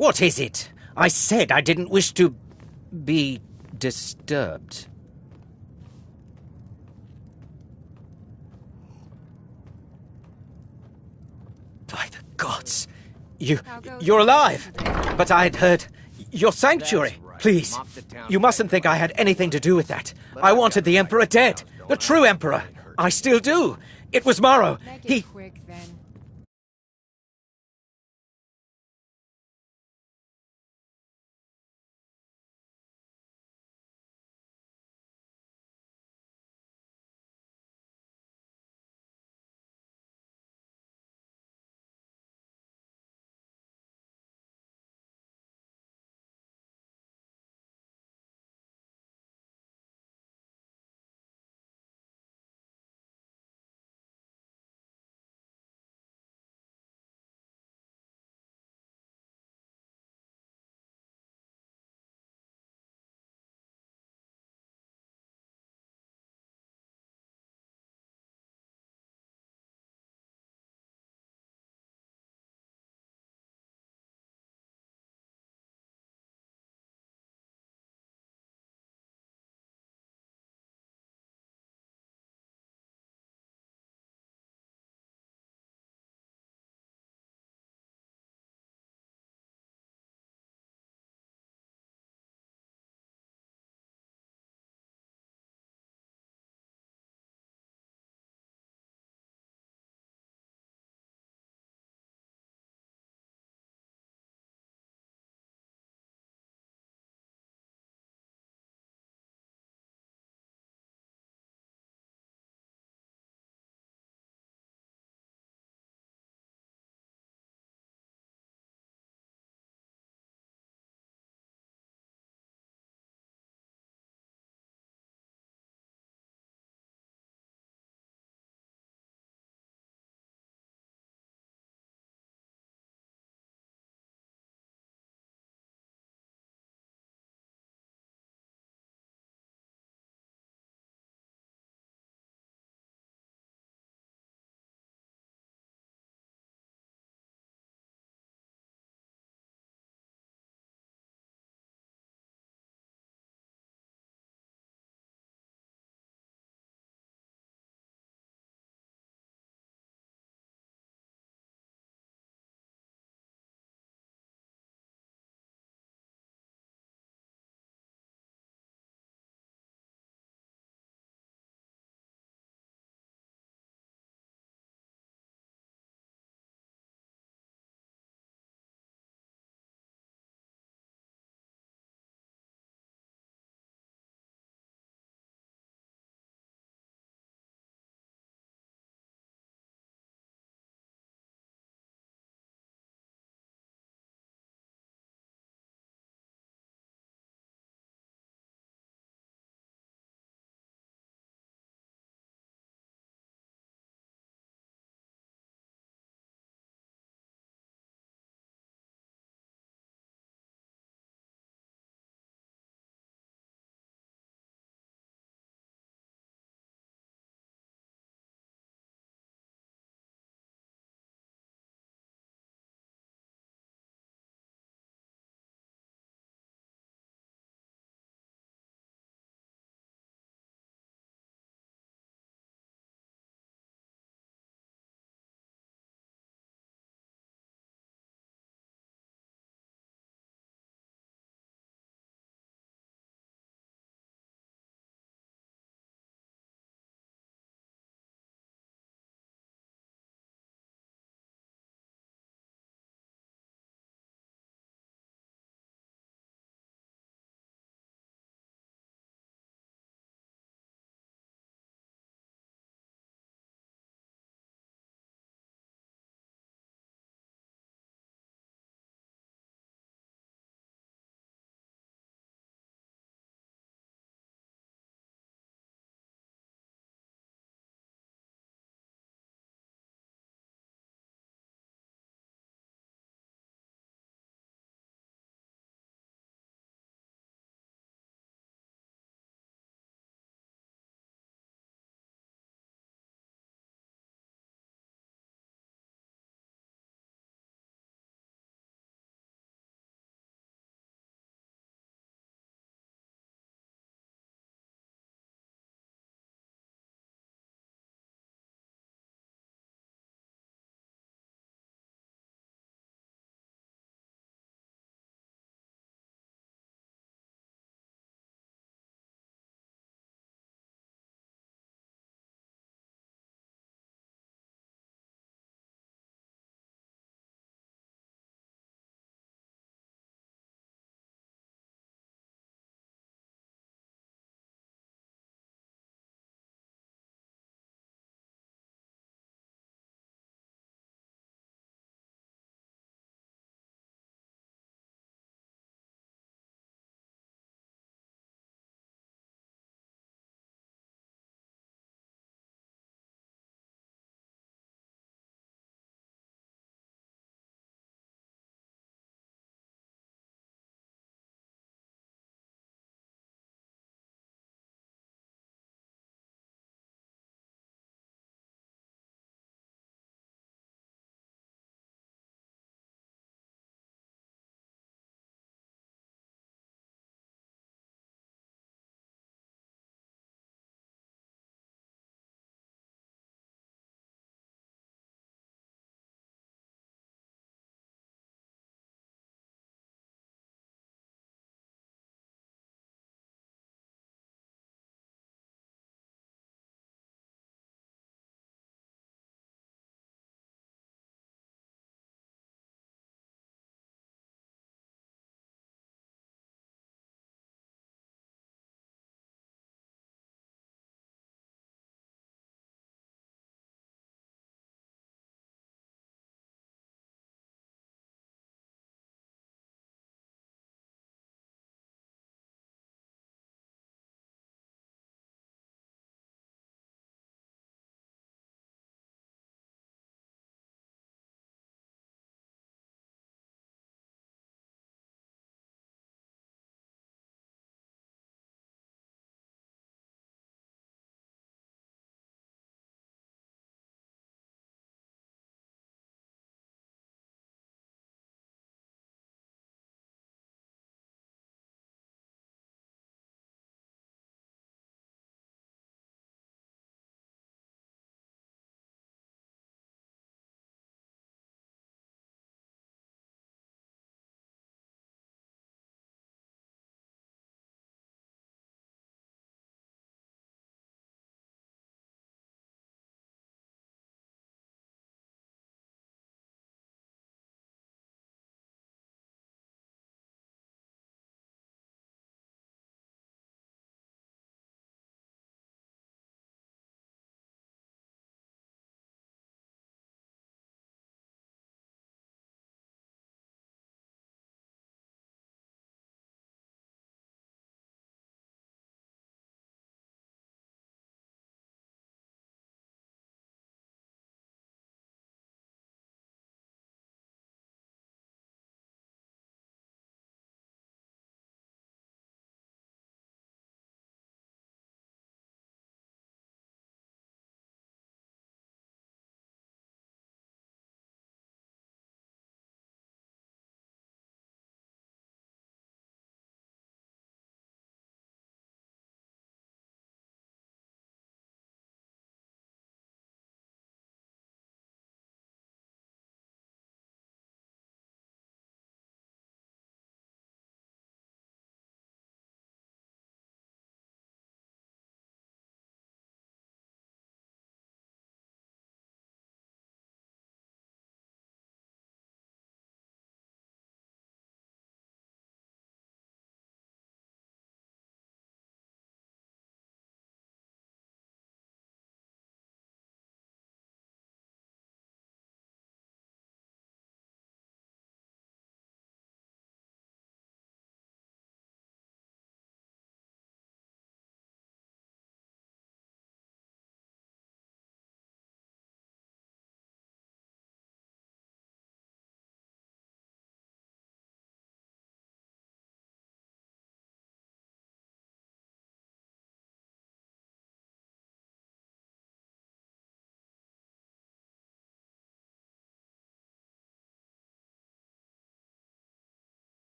What is it? I said I didn't wish to be disturbed. By the gods! You're alive! But I had heard... Your sanctuary! Please, you mustn't think I had anything to do with that. I wanted the Emperor dead. The true Emperor. I still do. It was Morrow. He... Quick, then.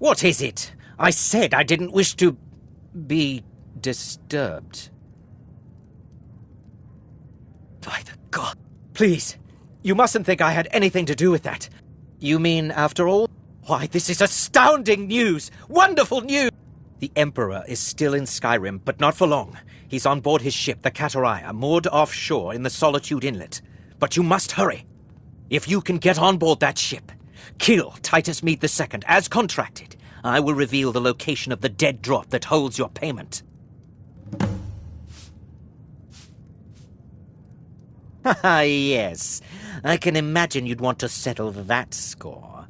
What is it? I said I didn't wish to be disturbed. By the God. Please, you mustn't think I had anything to do with that. You mean, after all? Why, this is astounding news! Wonderful news! The Emperor is still in Skyrim, but not for long. He's on board his ship, the Kataraya, moored offshore in the Solitude Inlet. But you must hurry. If you can get on board that ship, kill Titus Mead II, as contracted, I will reveal the location of the dead drop that holds your payment. Ah, yes. I can imagine you'd want to settle that score.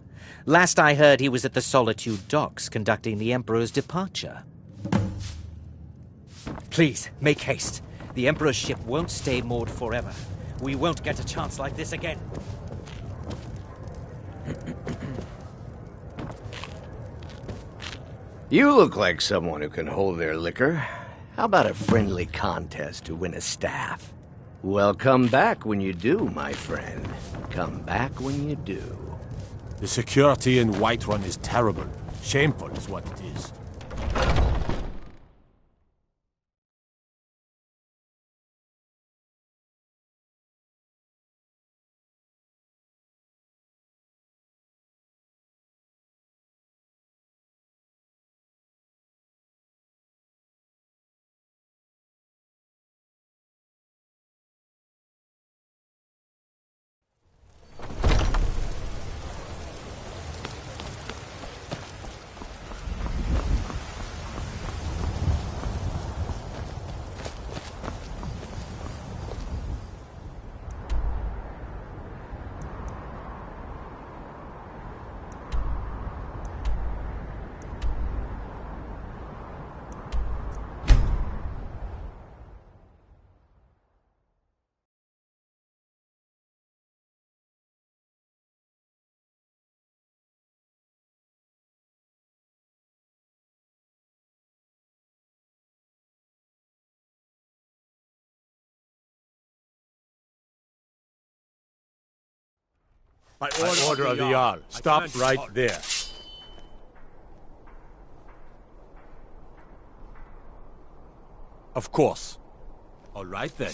Last I heard, he was at the Solitude docks conducting the Emperor's departure. Please, make haste. The Emperor's ship won't stay moored forever. We won't get a chance like this again. You look like someone who can hold their liquor. How about a friendly contest to win a staff? Well, come back when you do, my friend. Come back when you do. The security in Whiterun is terrible. Shameful is what it is. By order of the Jarl. Stop right there. Of course. All right then.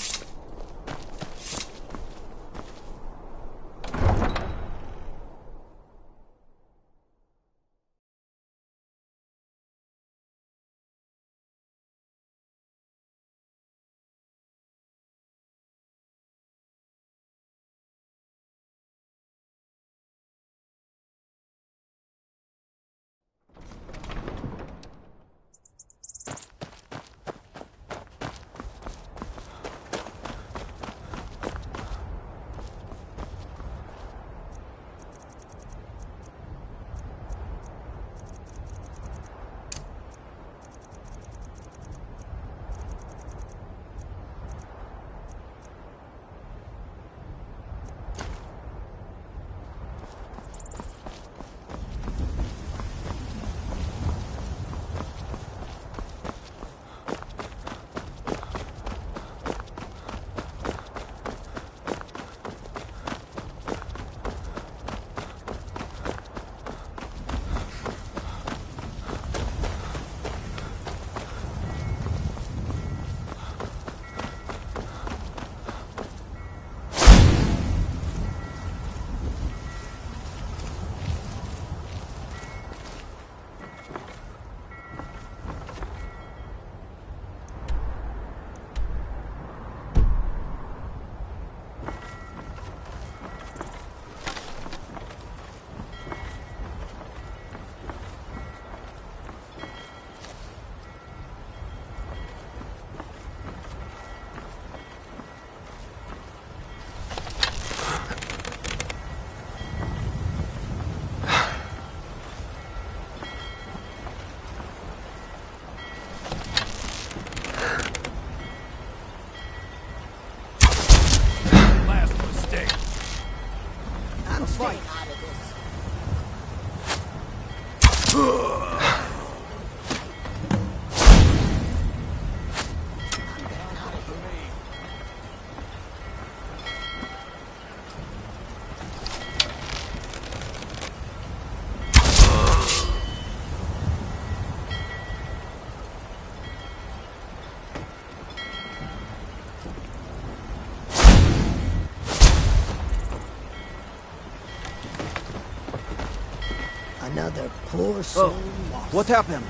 Another poor soul lost. What happened?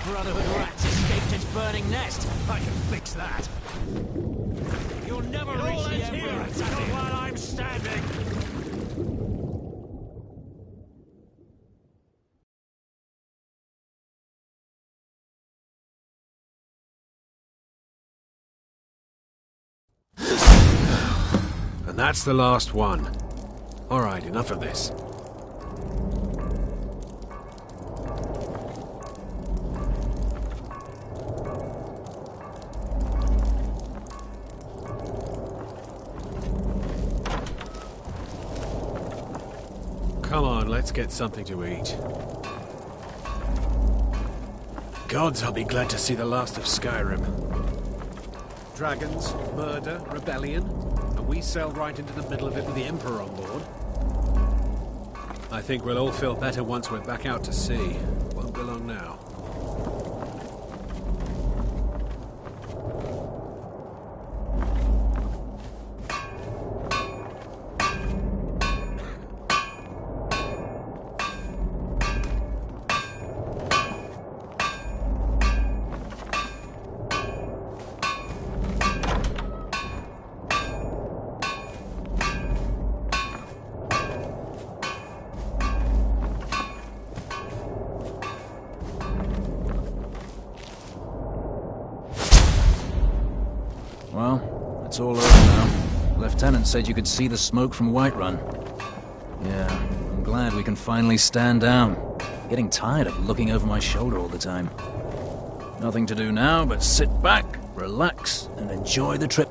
Brotherhood rats escaped its burning nest. I can fix that. You'll never reach the Emperor, not while I'm standing. And that's the last one. All right, enough of this. Come on, let's get something to eat. Gods, I'll be glad to see the last of Skyrim. Dragons, murder, rebellion, and we sail right into the middle of it with the Emperor on board. I think we'll all feel better once we're back out to sea. Won't be long now. Well, it's all over now. The Lieutenant said you could see the smoke from Whiterun. Yeah, I'm glad we can finally stand down. Getting tired of looking over my shoulder all the time. Nothing to do now but sit back, relax, and enjoy the trip.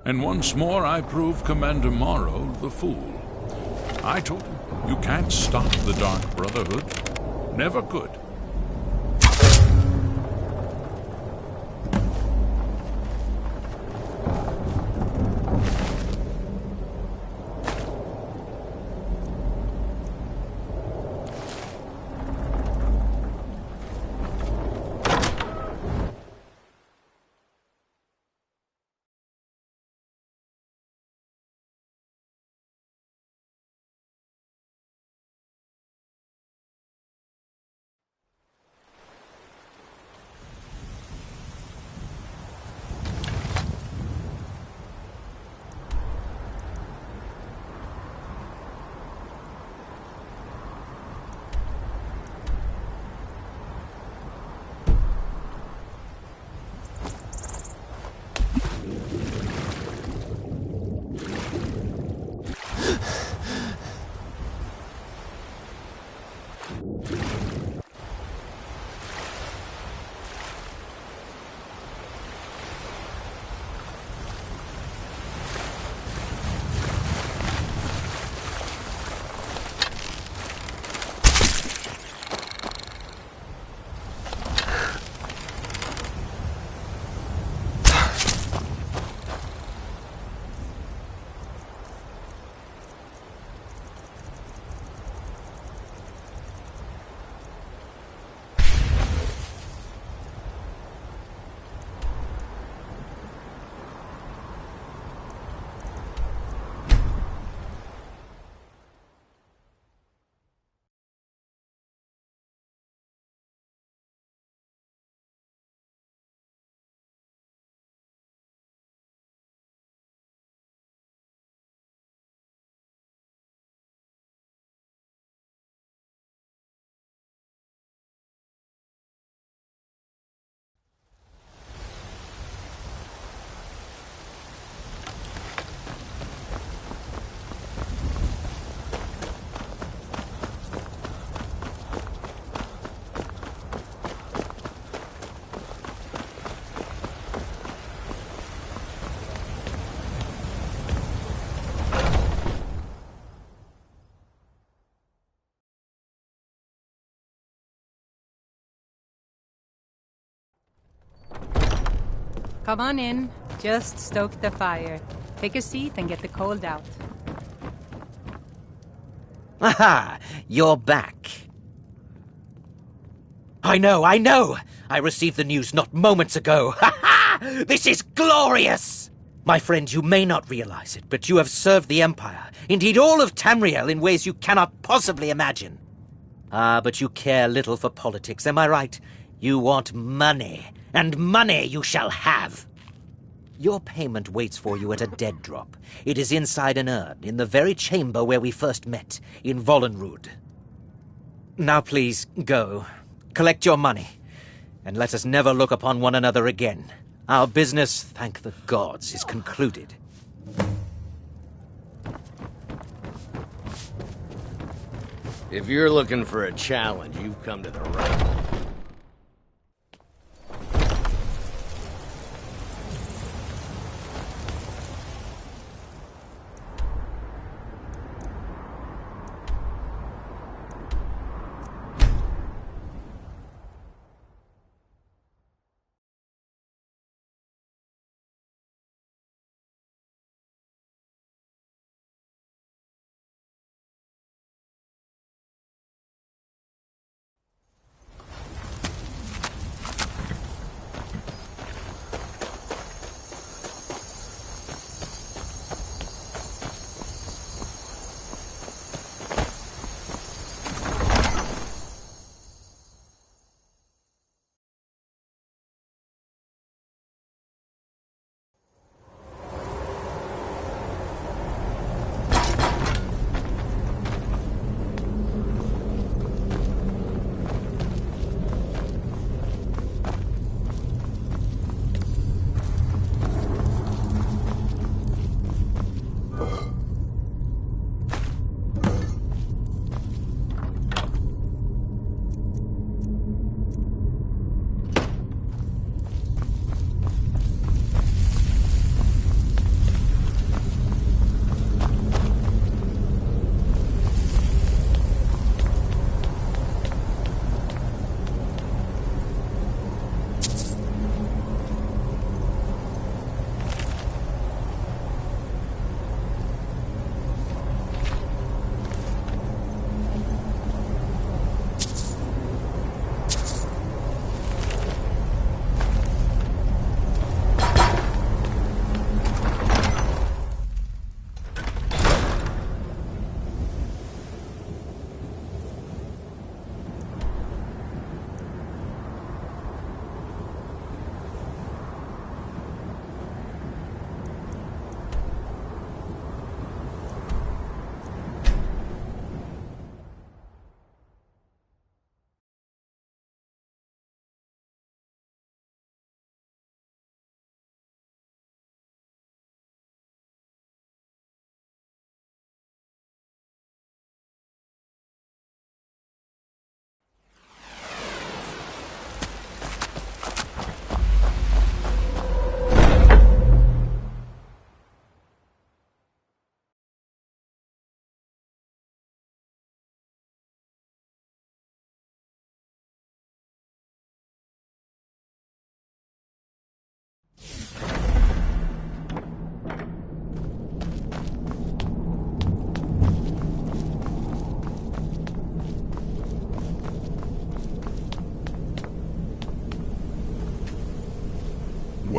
And once more I prove Commander Morrow the fool. I told him, you can't stop the Dark Brotherhood. Never could. Come on in. Just stoke the fire. Take a seat and get the cold out. Aha! You're back. I know! I received the news not moments ago. Ha ha! This is glorious! My friend, you may not realize it, but you have served the Empire, indeed all of Tamriel, in ways you cannot possibly imagine. Ah, but you care little for politics, am I right? You want money, and money you shall have. Your payment waits for you at a dead drop. It is inside an urn, in the very chamber where we first met, in Vollenrud. Now please, go. Collect your money, and let us never look upon one another again. Our business, thank the gods, is concluded. If you're looking for a challenge, you've come to the right.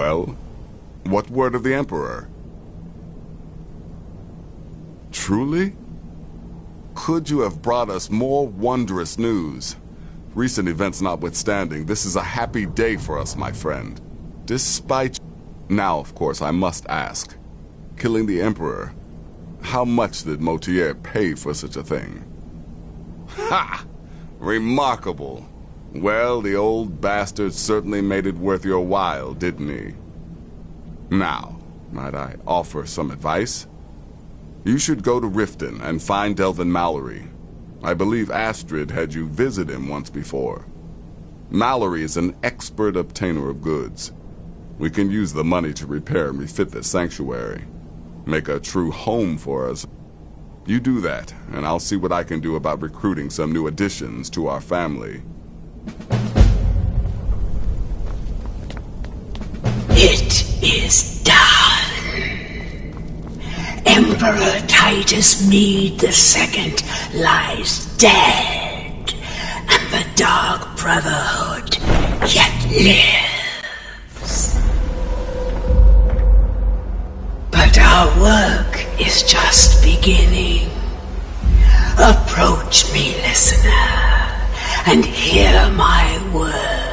Well, what word of the Emperor? Truly? Could you have brought us more wondrous news? Recent events notwithstanding, this is a happy day for us, my friend. Despite... Now, of course, I must ask. Killing the Emperor, how much did Motier pay for such a thing? Ha! Remarkable. Well, the old bastard certainly made it worth your while, didn't he? Now, might I offer some advice? You should go to Riften and find Delvin Mallory. I believe Astrid had you visit him once before. Mallory is an expert obtainer of goods. We can use the money to repair and refit the sanctuary. Make a true home for us. You do that, and I'll see what I can do about recruiting some new additions to our family. It is done. Emperor Titus Mede II lies dead, and the Dark Brotherhood yet lives. But our work is just beginning. Approach me, listener, and hear my words.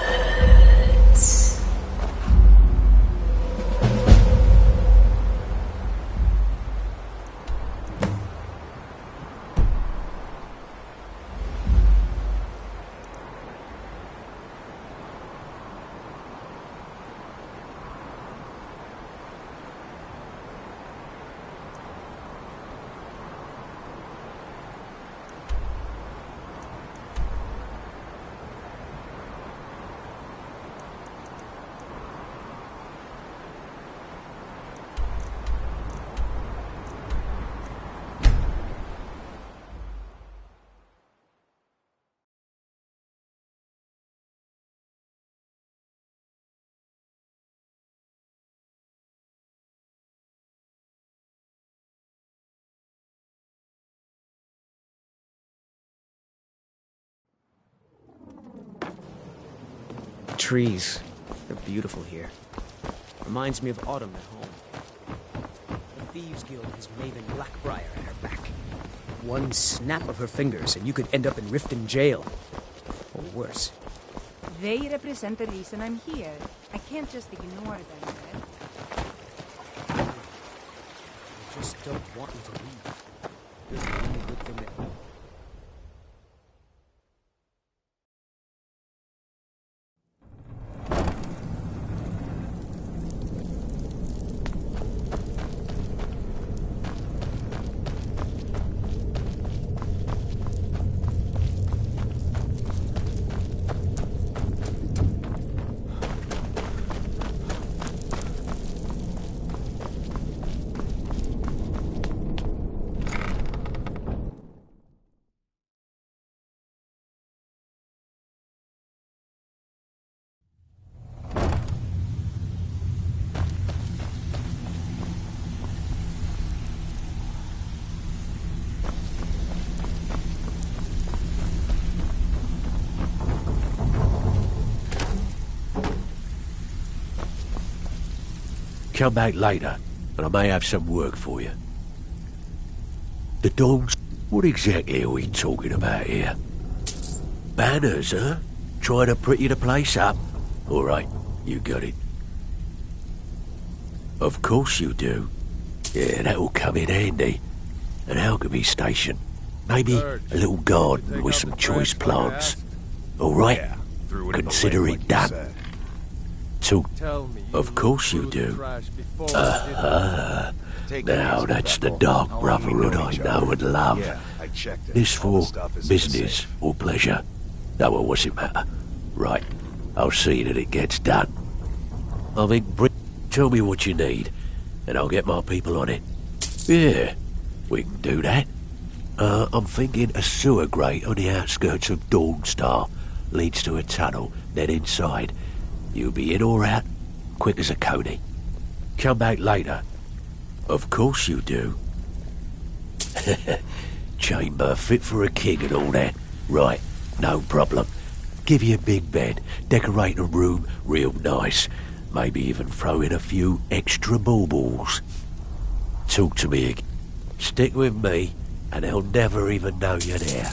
Trees. They're beautiful here. Reminds me of autumn at home. The Thieves Guild has Maven Blackbriar at her back. One snap of her fingers and you could end up in Riften jail. Or worse. They represent the reason I'm here. I can't just ignore them, Red. I just don't want you to leave. You're the only good thing that... Come back later, and I may have some work for you. The Dawns? What exactly are we talking about here? Banners, huh? Trying to pretty the place up? All right, you got it. Of course you do. Yeah, that'll come in handy. An alchemy station. Maybe a little garden with some choice plants. All right? Consider it done. So, of course you do. Now that's the Dark Brotherhood I know and love. This for business or pleasure? No, well, what's it matter? Right, I'll see that it gets done. I think tell me what you need, and I'll get my people on it. Yeah, we can do that. I'm thinking a sewer grate on the outskirts of Dawnstar leads to a tunnel, then inside. You'll be in or out, quick as a coney. Come back later. Of course you do. Chamber fit for a king and all that. Right, no problem. Give you a big bed, decorate a room real nice. Maybe even throw in a few extra baubles. Talk to me again. Stick with me, and they'll never even know you're there.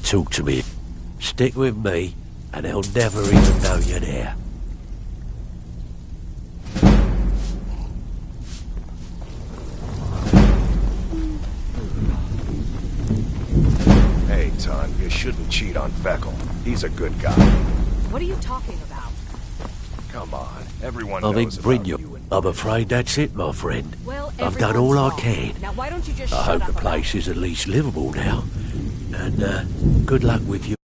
Talk to me. Stick with me, and they'll never even know you're there. Hey, Ton, you shouldn't cheat on Feckle. He's a good guy. What are you talking about? Come on, everyone I knows think about Brynjolf. you and... I'm afraid that's it, my friend. Well, I've done all I can. Now why don't you just I shut hope up the place is at least livable now. And, good luck with you.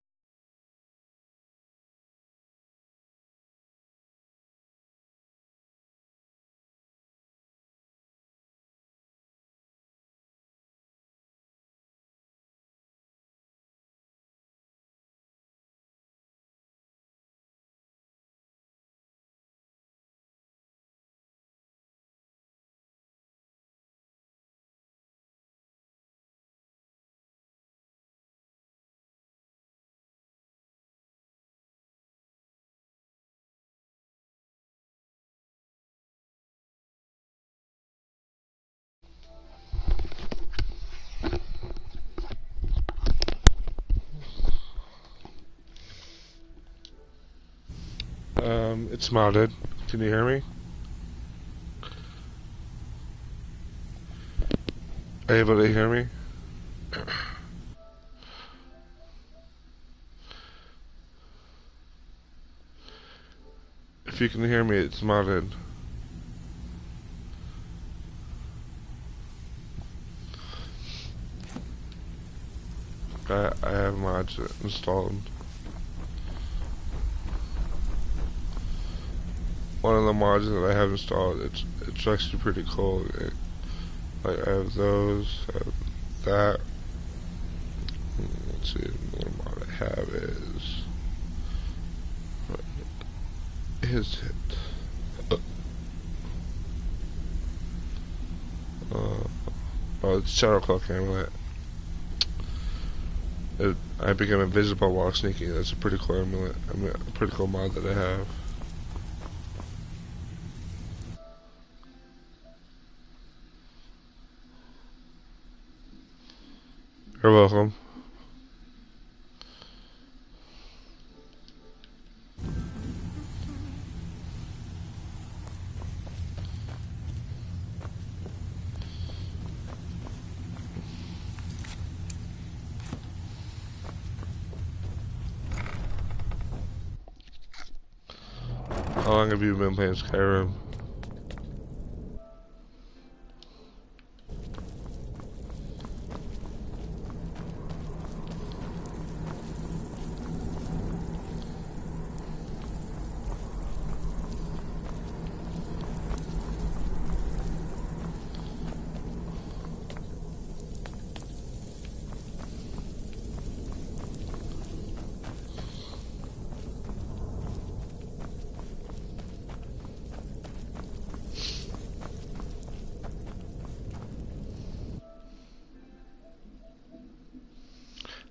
It's modded. Can you hear me? Are you able to hear me? If you can hear me, it's modded. I have mods installed. One of the mods that I have installed, it's actually pretty cool. Like I have those, I have that. Let's see, another mod I have is it? Oh, it's Shadow Cloak Amulet. I become invisible while sneaking. That's a pretty cool amulet. I mean, a pretty cool mod that I have. You're welcome. How long have you been playing Skyrim?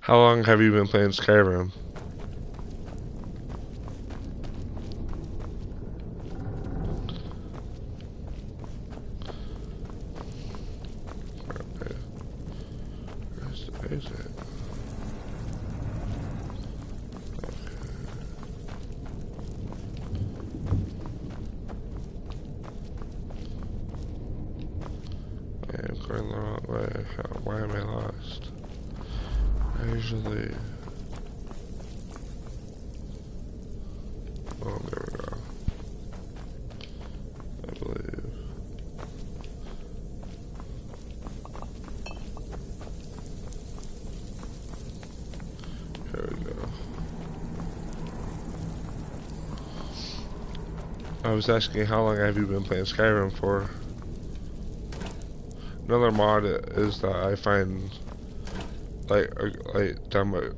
How long have you been playing Skyrim? Where's it? Okay. usually... Oh, there we go. I believe. There we go. I was asking how long have you been playing Skyrim for? Another mod is that I find like that much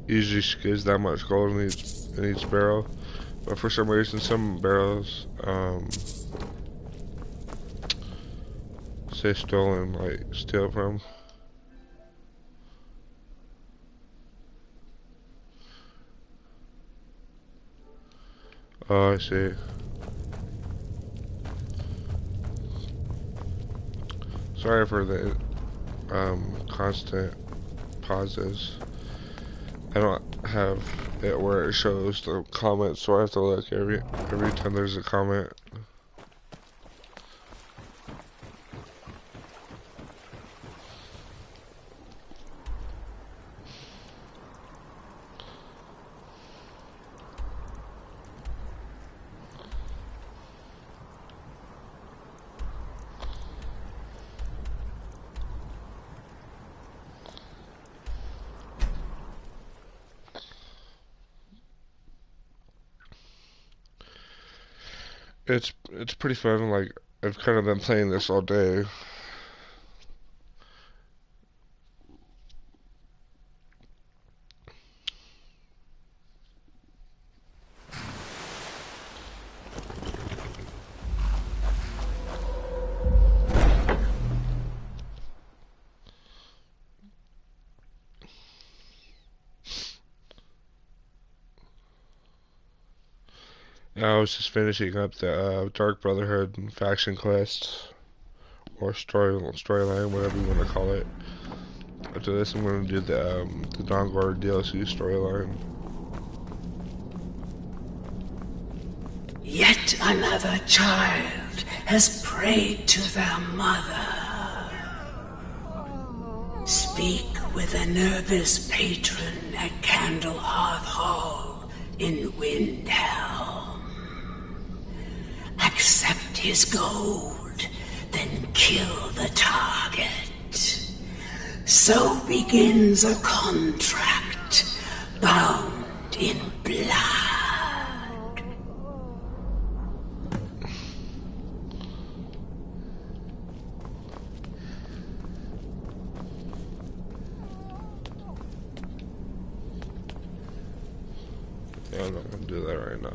usually gives that much gold in each barrel, but for some reason some barrels say stolen, like steal from. Oh, I see. Sorry for the constant pauses. I don't have it where it shows the comments, so I have to look every time there's a comment. It's pretty fun. Like, I've kind of been playing this all day. I was just finishing up the Dark Brotherhood faction quest, or storyline, whatever you want to call it. After this, I'm going to do the Dongor DLC storyline. Yet another child has prayed to their mother. Speak with Enerva's patron at Candlehearth Hall in Windhelm. Accept his gold, then kill the target. So begins a contract bound in blood. Yeah, I'm not going to do that right now.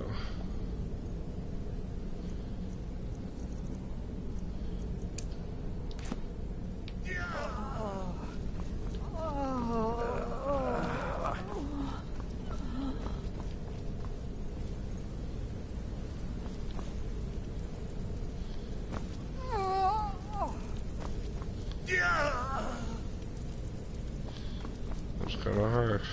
That's kind of harsh.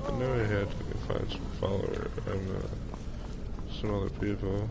I knew I had to find some followers and some other people.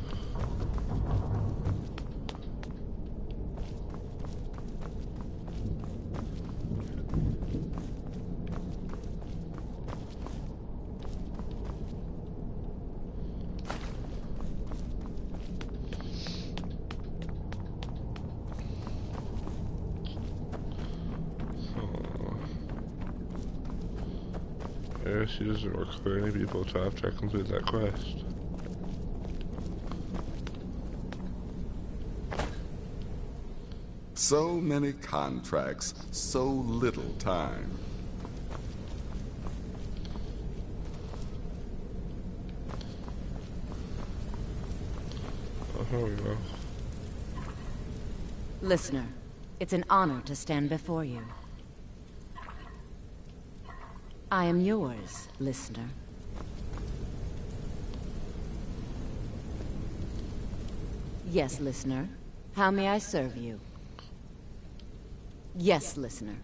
Yeah, she doesn't require any people to after I complete that quest. So many contracts, so little time. Oh, here we go. Listener, it's an honor to stand before you. I am yours, listener. Yes, listener. How may I serve you? Yes, listener.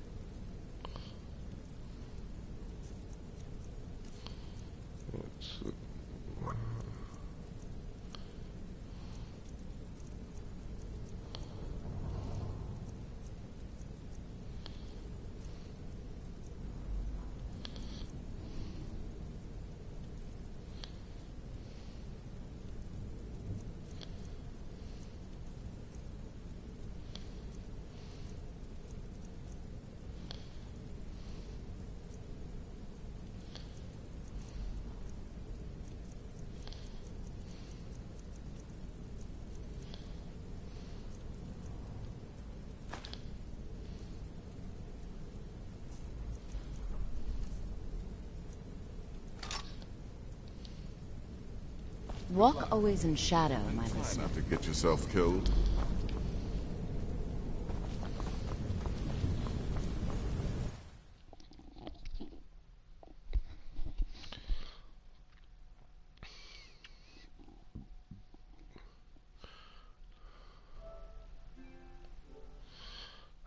Walk always in shadow, my listener. Not to get yourself killed.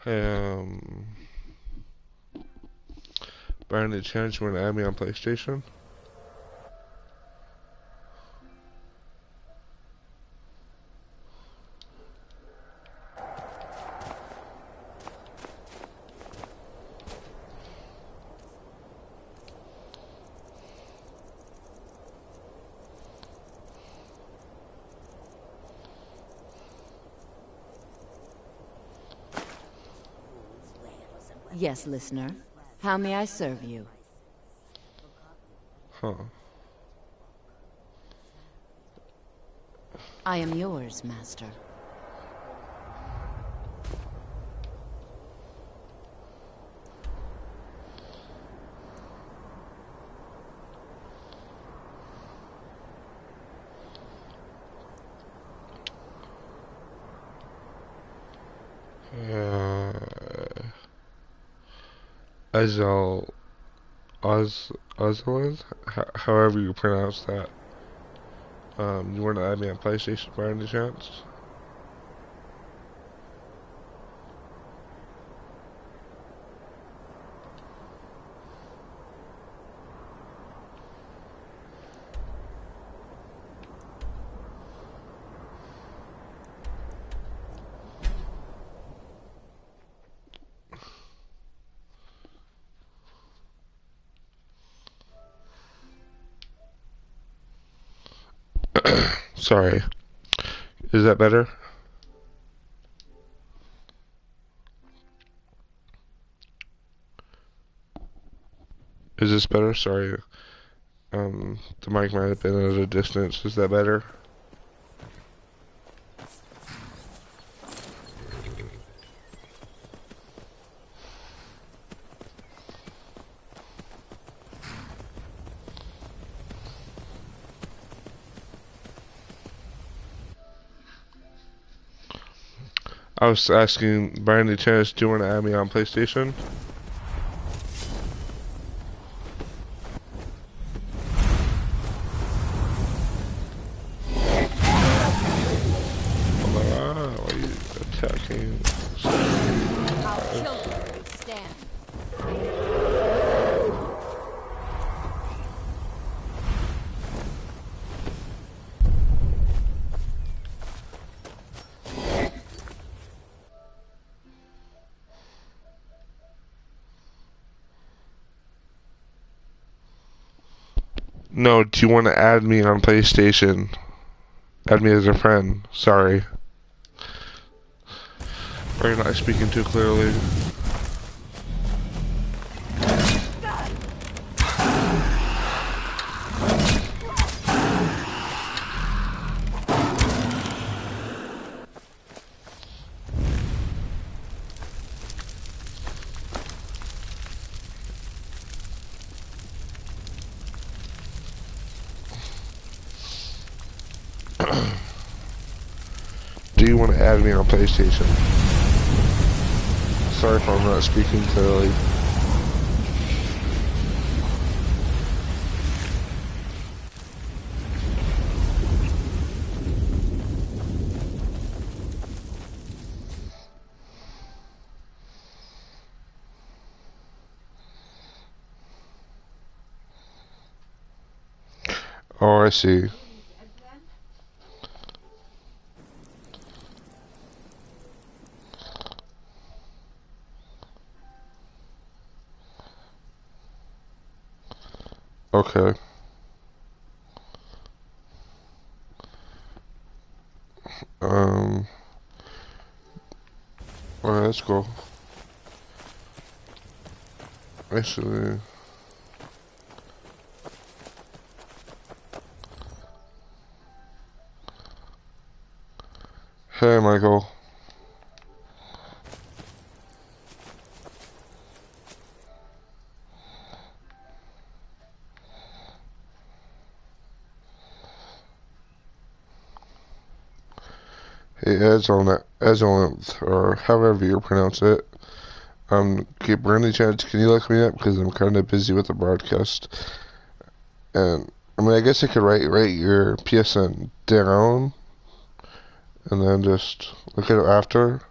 Hey, by any chance you want to add me on PlayStation? Yes, listener. How may I serve you? Huh. I am yours, master. Ozlin? However you pronounce that. You want to add me on PlayStation by any chance? Sorry. Is that better? Is this better? Sorry. The mic might have been at a distance. Is that better? I was asking, by any chance, do you want to add me on PlayStation? Why are you attacking? I'll kill you where you stand. No, do you want to add me on PlayStation? Add me as a friend. Sorry. Or you're not speaking too clearly. Do you want to add me on PlayStation? Sorry if I'm not speaking clearly. Oh, I see. Okay. Alright, let's go. Actually... Hey, Michael. Azolinth, or however you pronounce it. Brandy Chance, can you look me up? Because I'm kind of busy with the broadcast. And, I mean, I guess I could write your PSN down, and then just look at it after.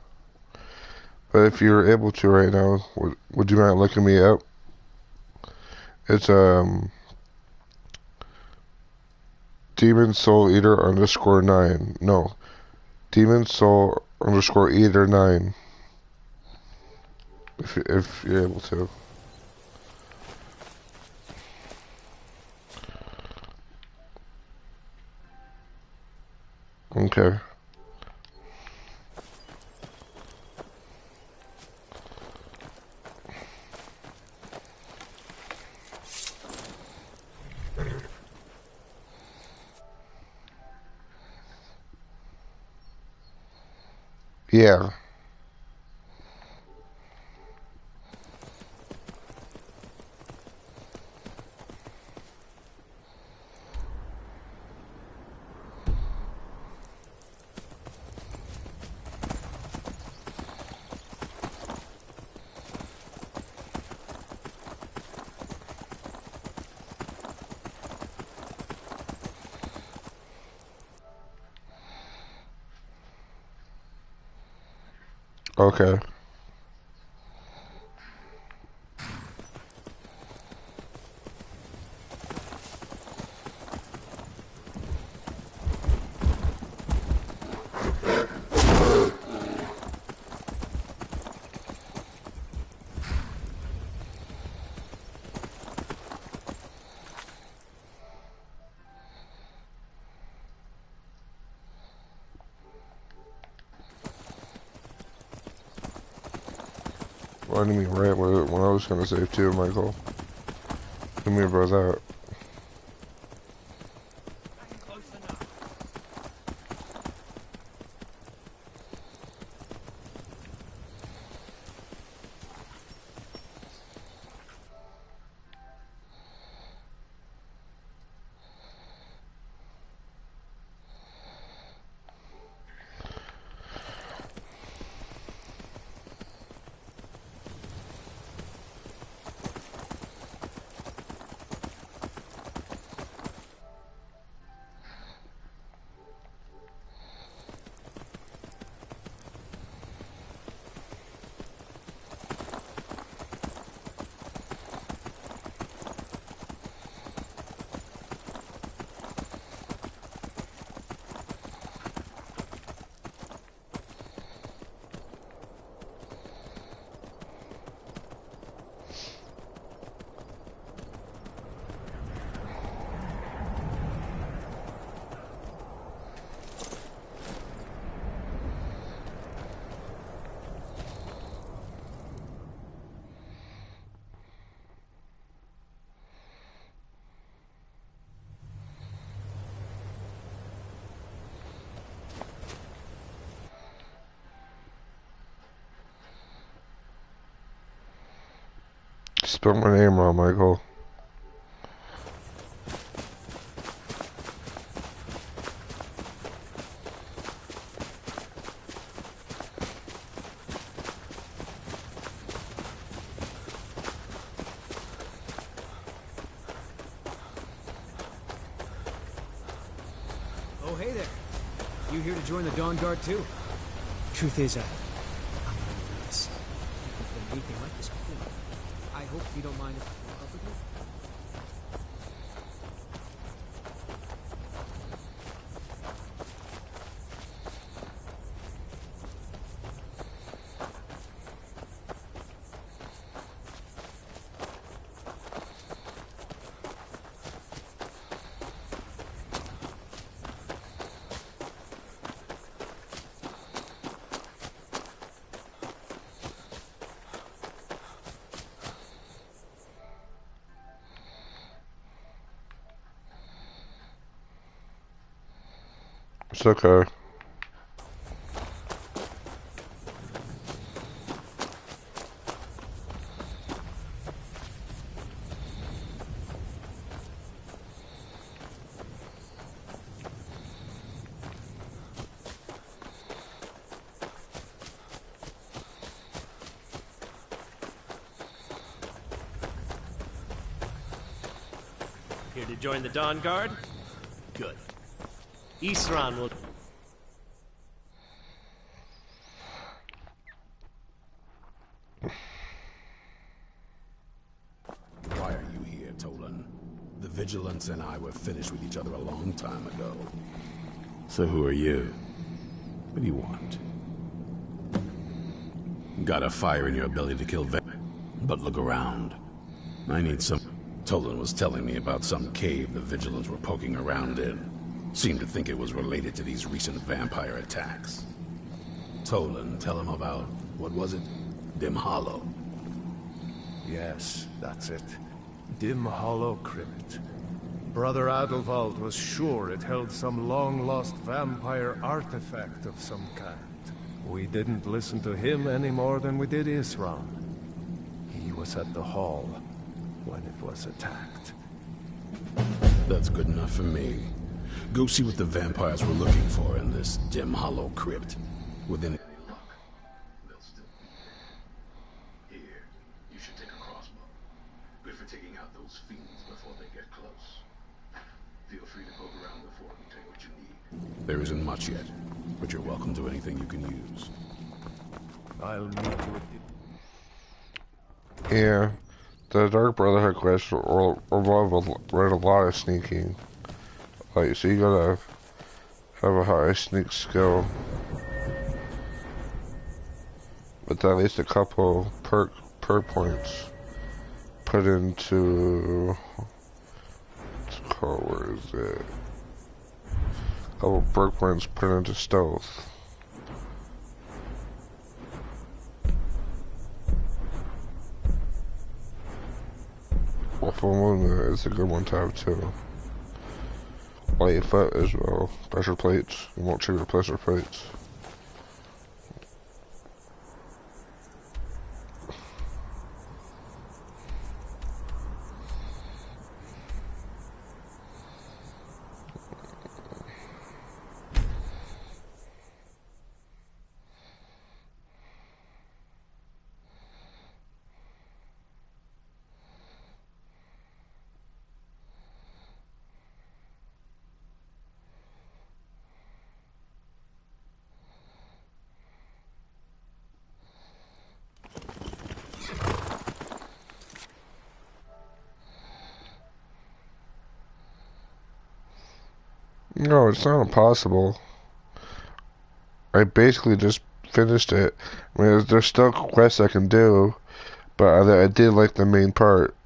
But if you're able to right now, would you mind looking me up? It's, Demon Soul Eater _9. No. Demon Soul _Eater 9. If you're able to. Okay. Yeah. Okay. Well, I didn't mean right when I was gonna save too, Michael. Didn't mean about that. Spelled my name wrong, Michael. Oh, hey there. You here to join the Dawn Guard too? Truth is, I'm nervous. I've never done anything like this before. I hope you don't mind if I walk up with you. It's okay. Here to join the Dawn Guard? Good. Isran will... Why are you here, Tolan? The Vigilance and I were finished with each other a long time ago. So who are you? What do you want? Got a fire in your ability to kill but look around. I need some... Tolan was telling me about some cave the Vigilants were poking around in. Seemed to think it was related to these recent vampire attacks. Tolan, tell him about... what was it? Dim Hollow. Yes, that's it. Dim Hollow Crypt. Brother Adelwald was sure it held some long-lost vampire artifact of some kind. We didn't listen to him any more than we did Isran. He was at the hall when it was attacked. That's good enough for me. Go see what the vampires were looking for in this Dim Hollow Crypt. Within... There isn't much yet, but you're welcome to anything you can use. I'll meet you with Yeah, the Dark Brotherhood quests revolve around a lot of sneaking. Like, so you gotta have a high sneak skill. With at least a couple perk points put into... where is it? Couple perk points put into stealth. Well, full moon is a good one to have too. Light foot as well. Pressure plates. You won't trigger pressure plates. No, it's not impossible. I basically just finished it. I mean, there's still quests I can do, but I did like the main part.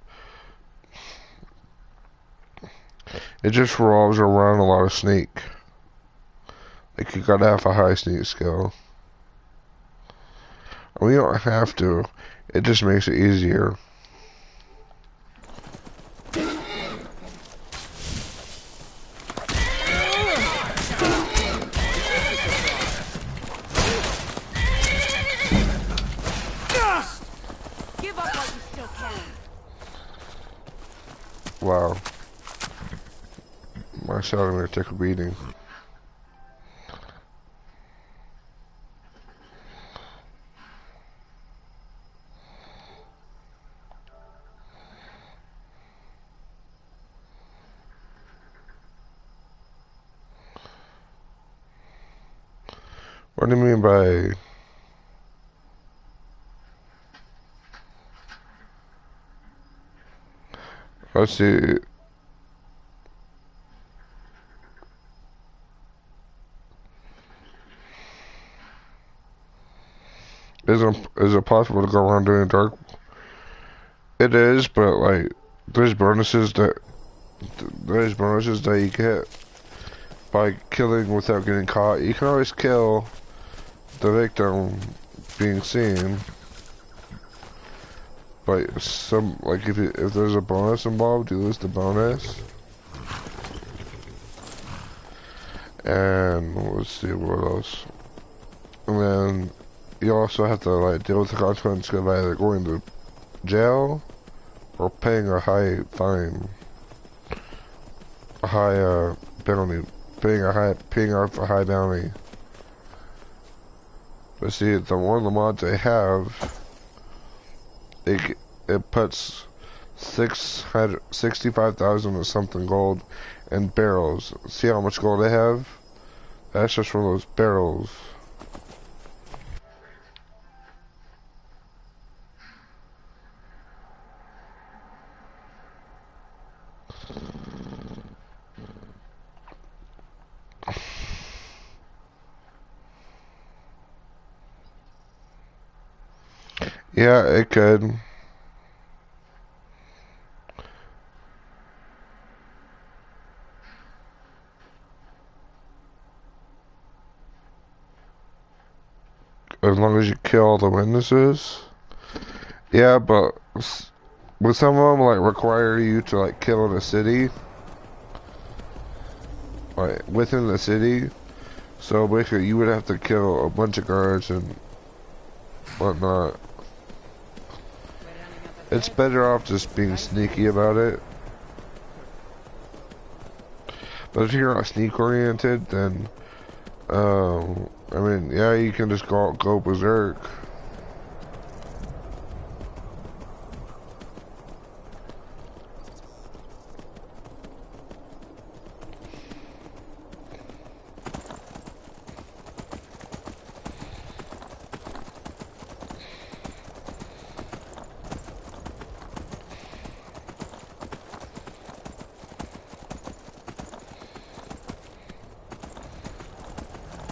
It just revolves around a lot of sneak. Like, you gotta have a high sneak skill. We don't have to. It just makes it easier. Wow. My cellular took a beating. What do you mean by... Let's see... Is it possible to go around doing dark? It is, but like, there's bonuses that you get by killing without getting caught. You can always kill the victim being seen, but if there's a bonus involved, you lose the bonus. And let's see what else. And then you also have to like deal with the consequences of either going to jail or paying a high fine, a high bounty, paying off a high bounty. But see, one of the mods they have, it puts 65,000 or something gold and barrels. See how much gold they have? That's just from those barrels. Yeah, it could. As long as you kill all the witnesses. Yeah, but some of them like require you to like kill in a city, like within the city. So basically, you would have to kill a bunch of guards and whatnot. It's better off just being sneaky about it. But if you're not sneak oriented, then I mean, yeah, you can just go berserk.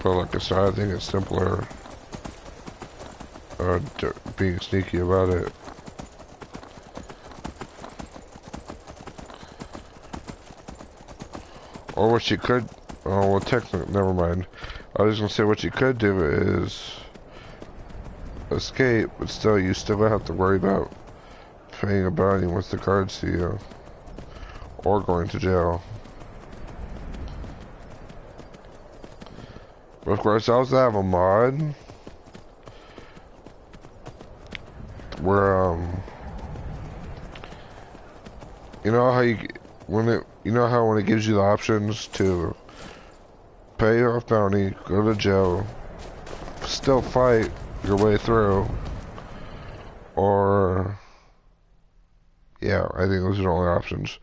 But like I said, I think it's simpler being sneaky about it. Or what you could, oh well, technically, never mind. I was gonna say what you could do is escape, but still, you still have to worry about paying a bounty once the guards see you, or going to jail. But of course, I also have a mod where you know how when it gives you the options to pay off bounty, go to jail, still fight your way through, or yeah, I think those are the only options.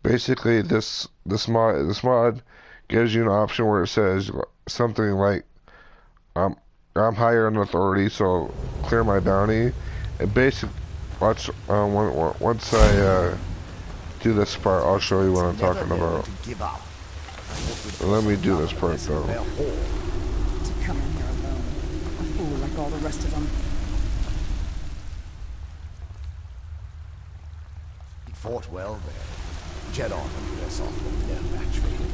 Basically, this mod gives you an option where it says something like, I'm higher in authority, so clear my bounty. And basically, once I do this part, I'll show you what I'm talking about. Let me do this part though. To come in here alone, a fool like all the rest of them. He fought well there. Jet off and dress off with no match for him.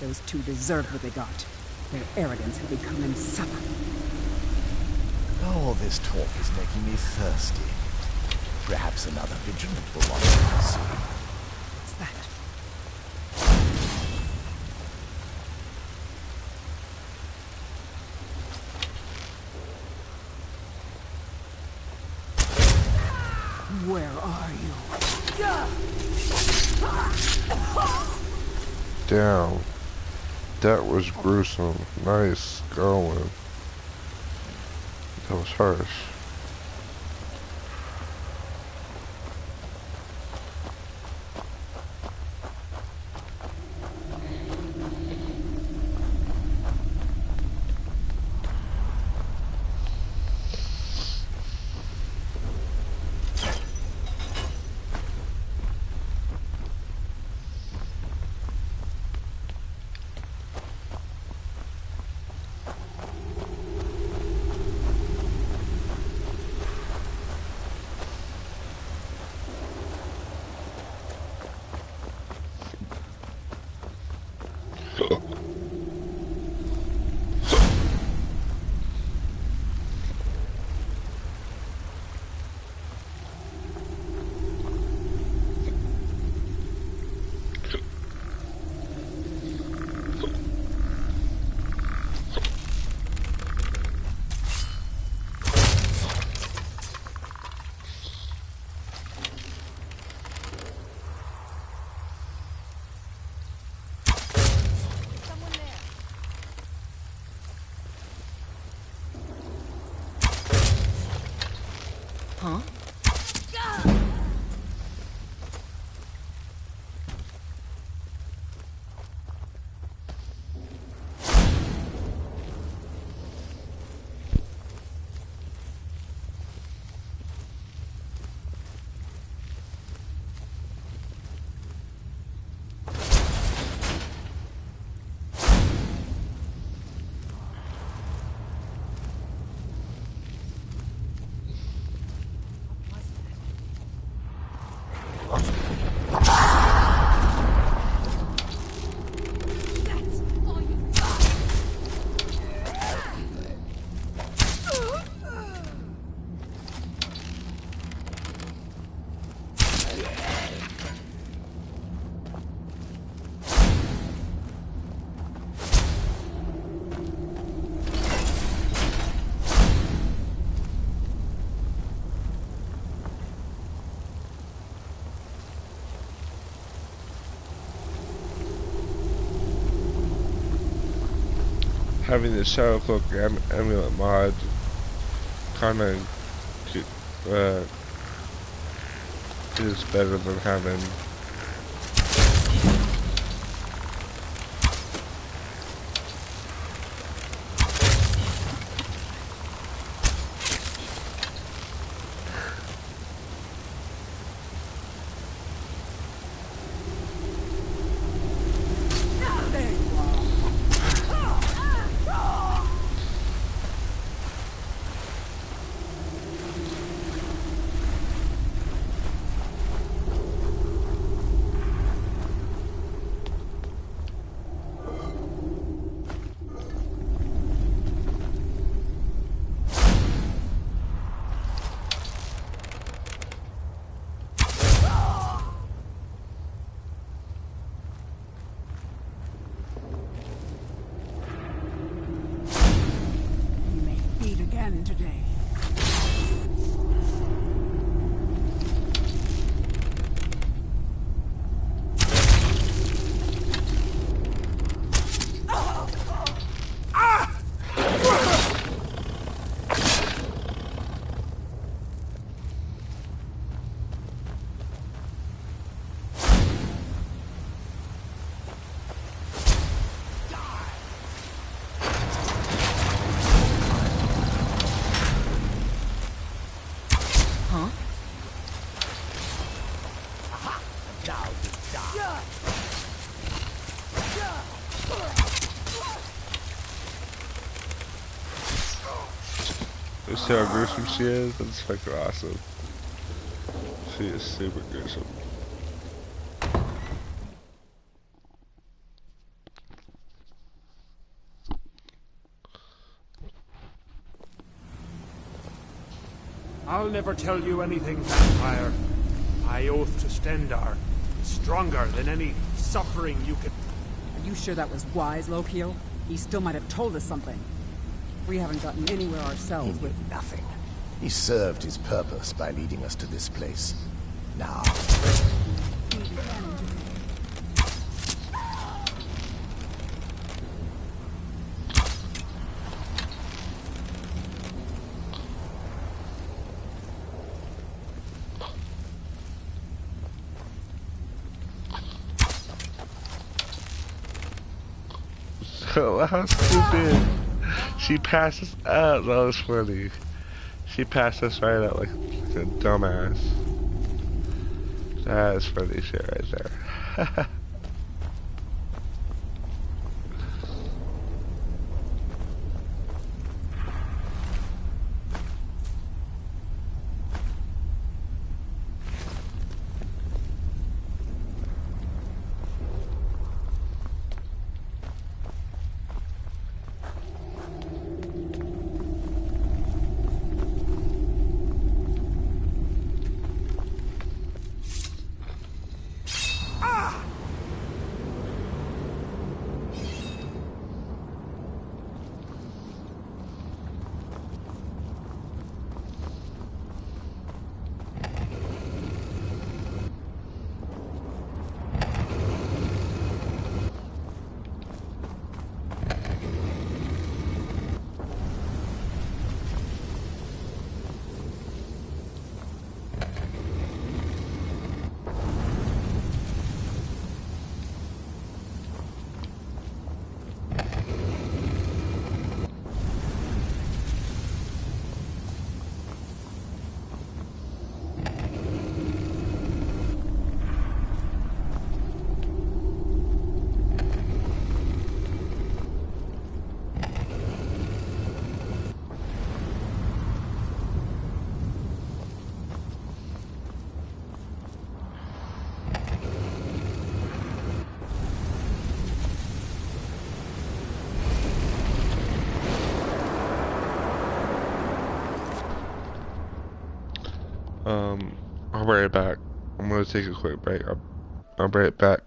Those two deserved what they got. Their arrogance had become insufferable. All this talk is making me thirsty. Perhaps another vigilant will want to see. What's that? Where are you? Damn. That was gruesome. Nice going. That was harsh. having the Shadow Cloak amulet mod kind of is better than having Today. See how gruesome she is? That's fucking awesome. She is super gruesome. I'll never tell you anything, vampire. My oath to Stendar is stronger than any suffering you can... Are you sure that was wise, Lokiel? He still might have told us something. We haven't gotten anywhere ourselves with nothing. He served his purpose by leading us to this place. Now... So how stupid. She passed us up. That was funny. She passed us right up like a dumbass. That is funny shit right there. I'll be right back. I'm gonna take a quick break. I'll be right back.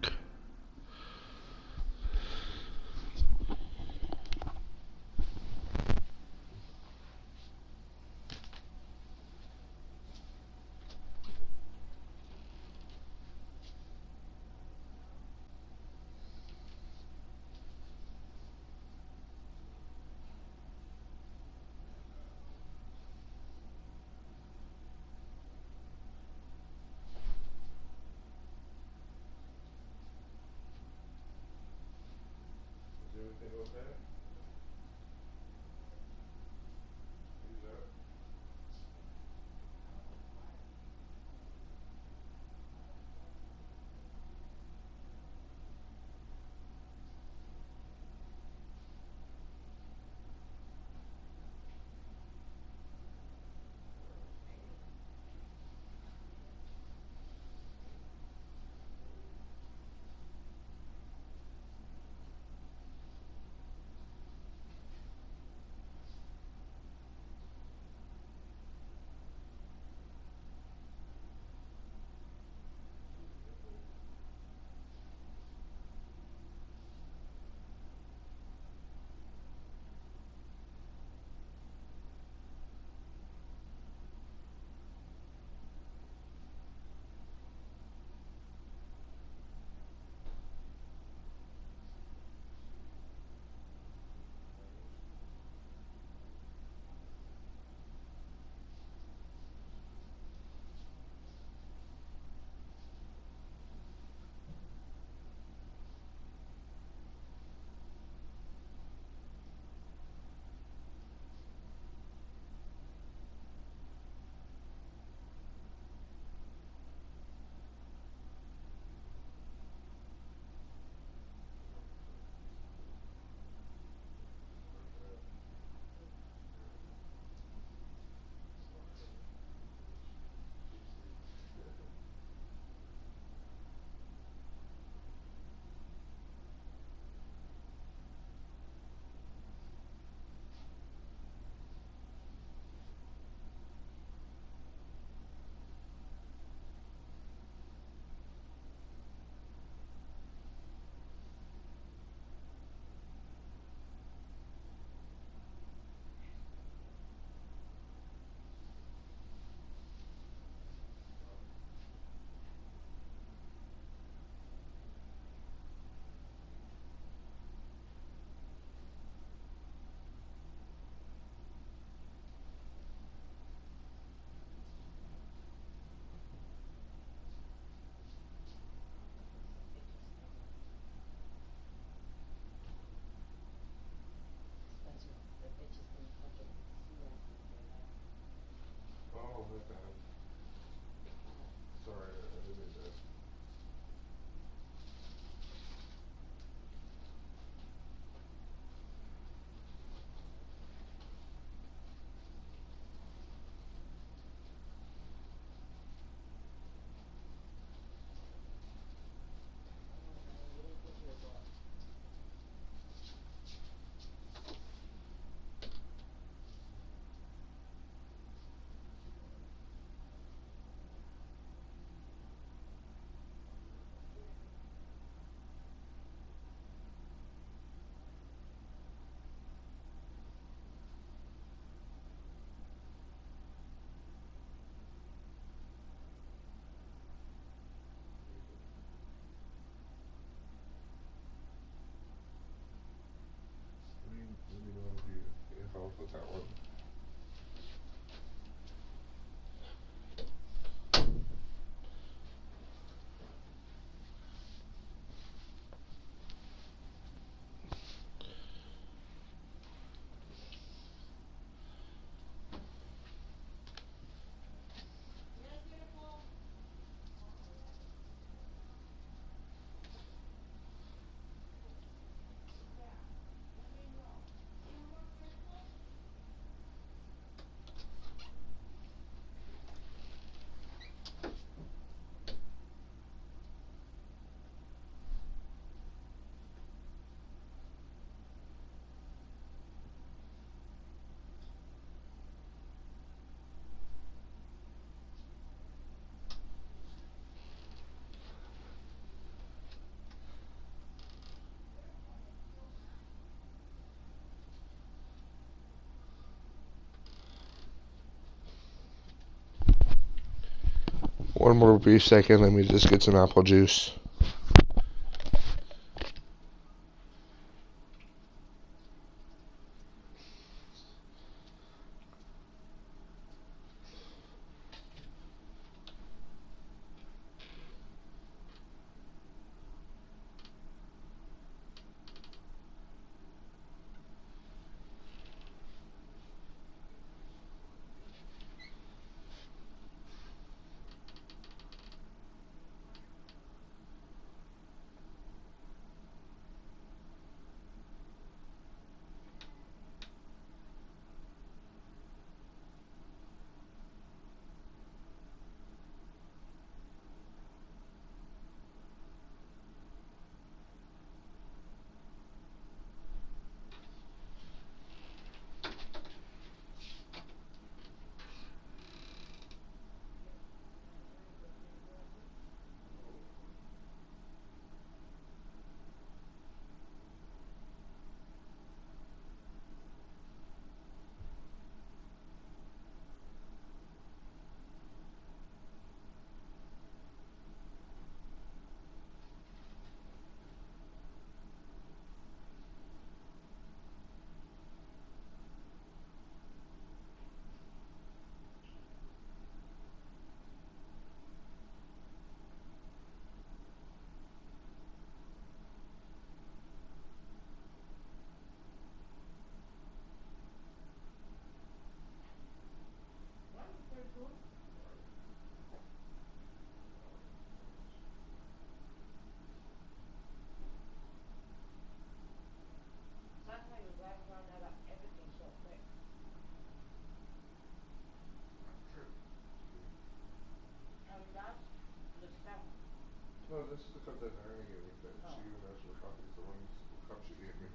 with that one. One more brief second, let me just get some apple juice. No, this is the cup that Diana gave me. That she even asked for copies. The cup she gave me.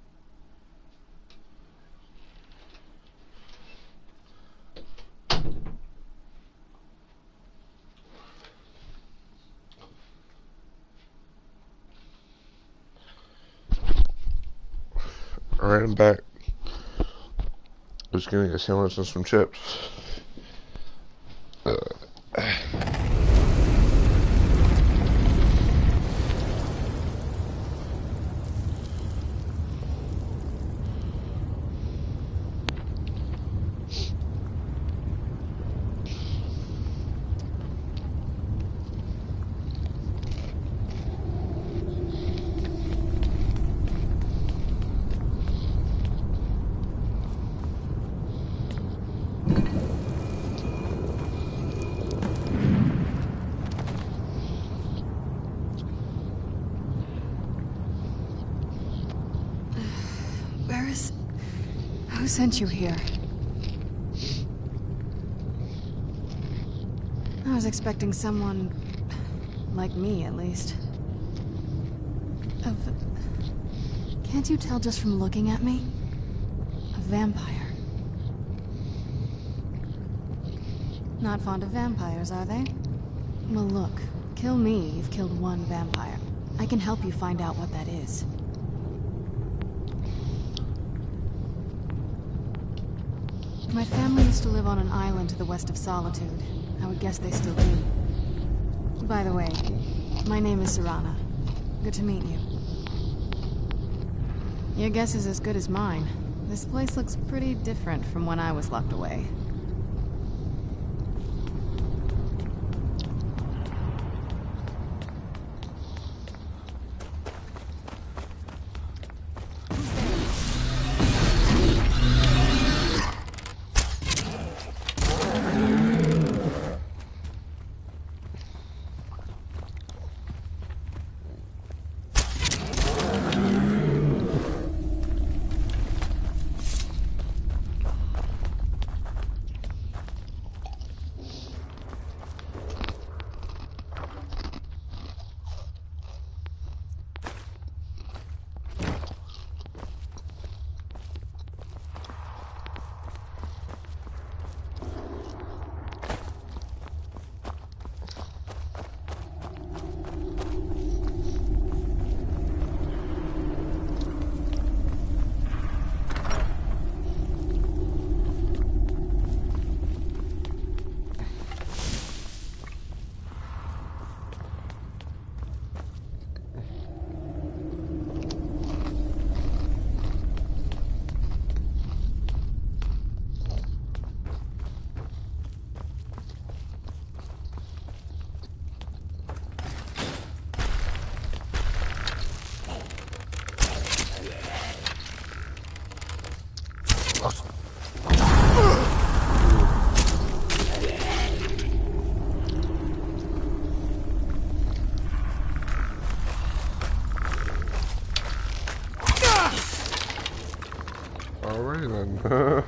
Alright, I'm back. Just getting a sandwich and some chips. Who sent you here? I was expecting someone... like me, at least. Can't you tell just from looking at me? A vampire. Not fond of vampires, are they? Well, look. Kill me, you've killed one vampire. I can help you find out what that is. My family used to live on an island to the west of Solitude. I would guess they still do. By the way, my name is Serana. Good to meet you. Your guess is as good as mine. This place looks pretty different from when I was locked away. Alrighty then.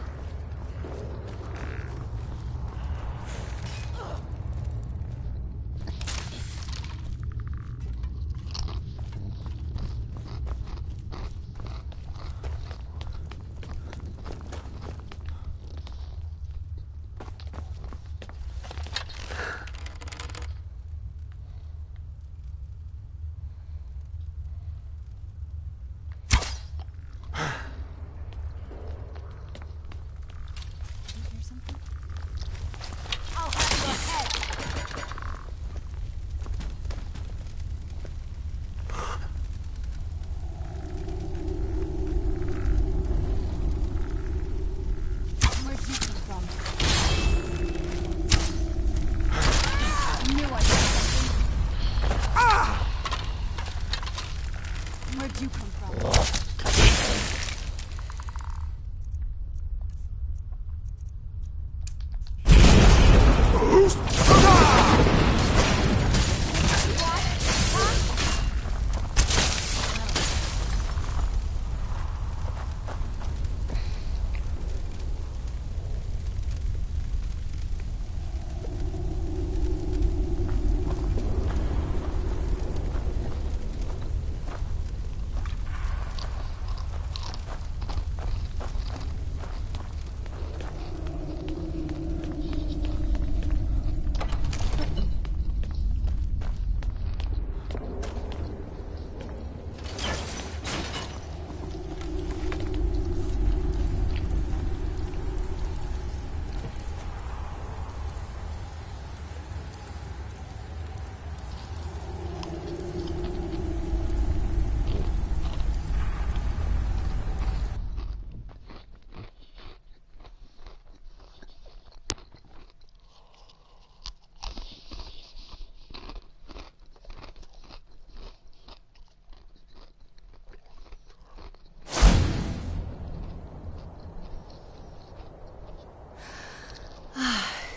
Where'd you come from?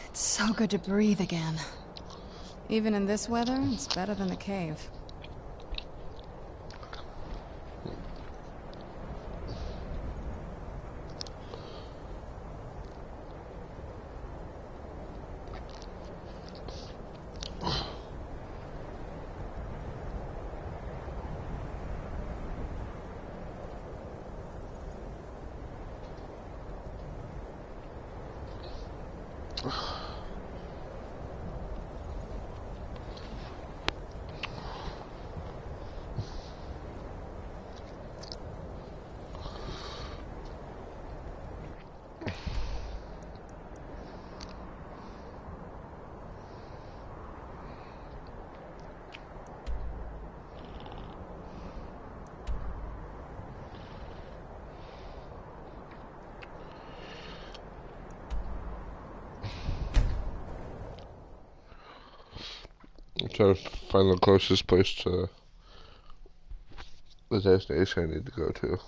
It's so good to breathe again. Even in this weather, it's better than the cave. I'm trying to find the closest place to the destination I need to go to.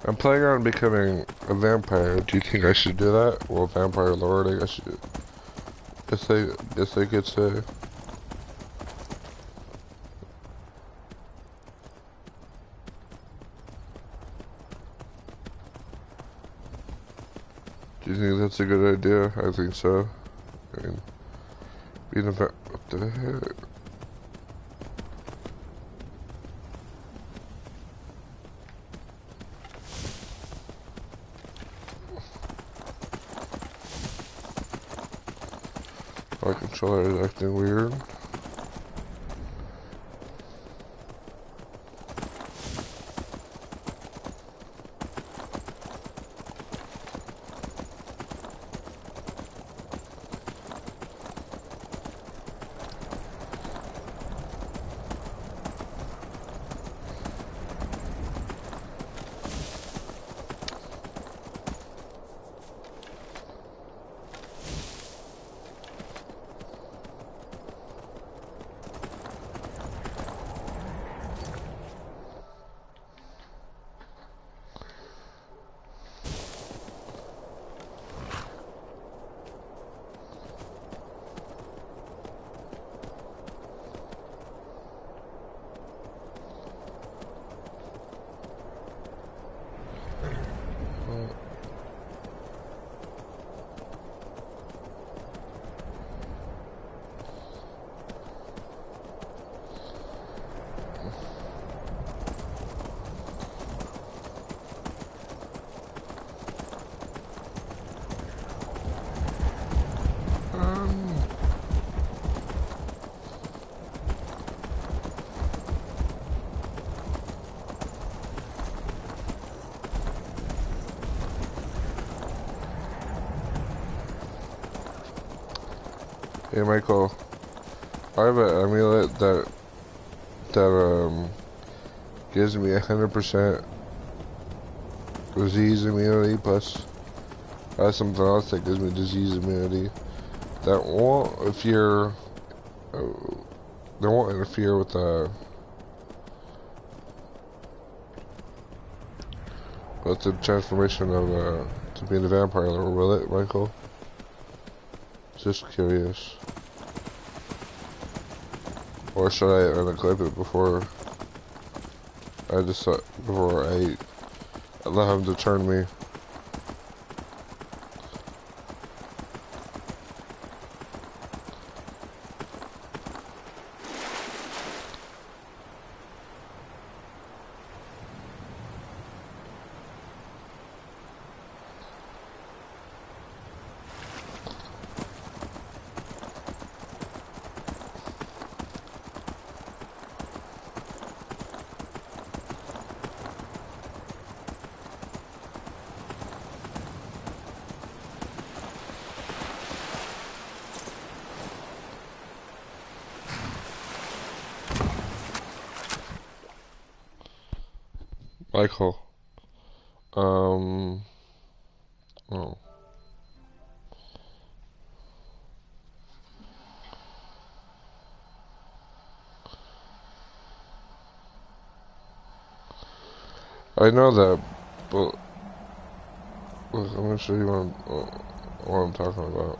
I'm planning on becoming a vampire. Do you think I should do that? Well, vampire lord, I guess. Guess they could say. Do you think that's a good idea? I think so. I mean, being a what the heck? My controller is acting weird. Hey Michael, I have an amulet that gives me 100% disease immunity, plus I have something else that gives me disease immunity that won't interfere with the transformation of to being a vampire, will it, Michael? Just curious. Or should I unequip it before I allow him to turn me? Michael. Oh. I know that, but look, I'm gonna show you what I'm talking about.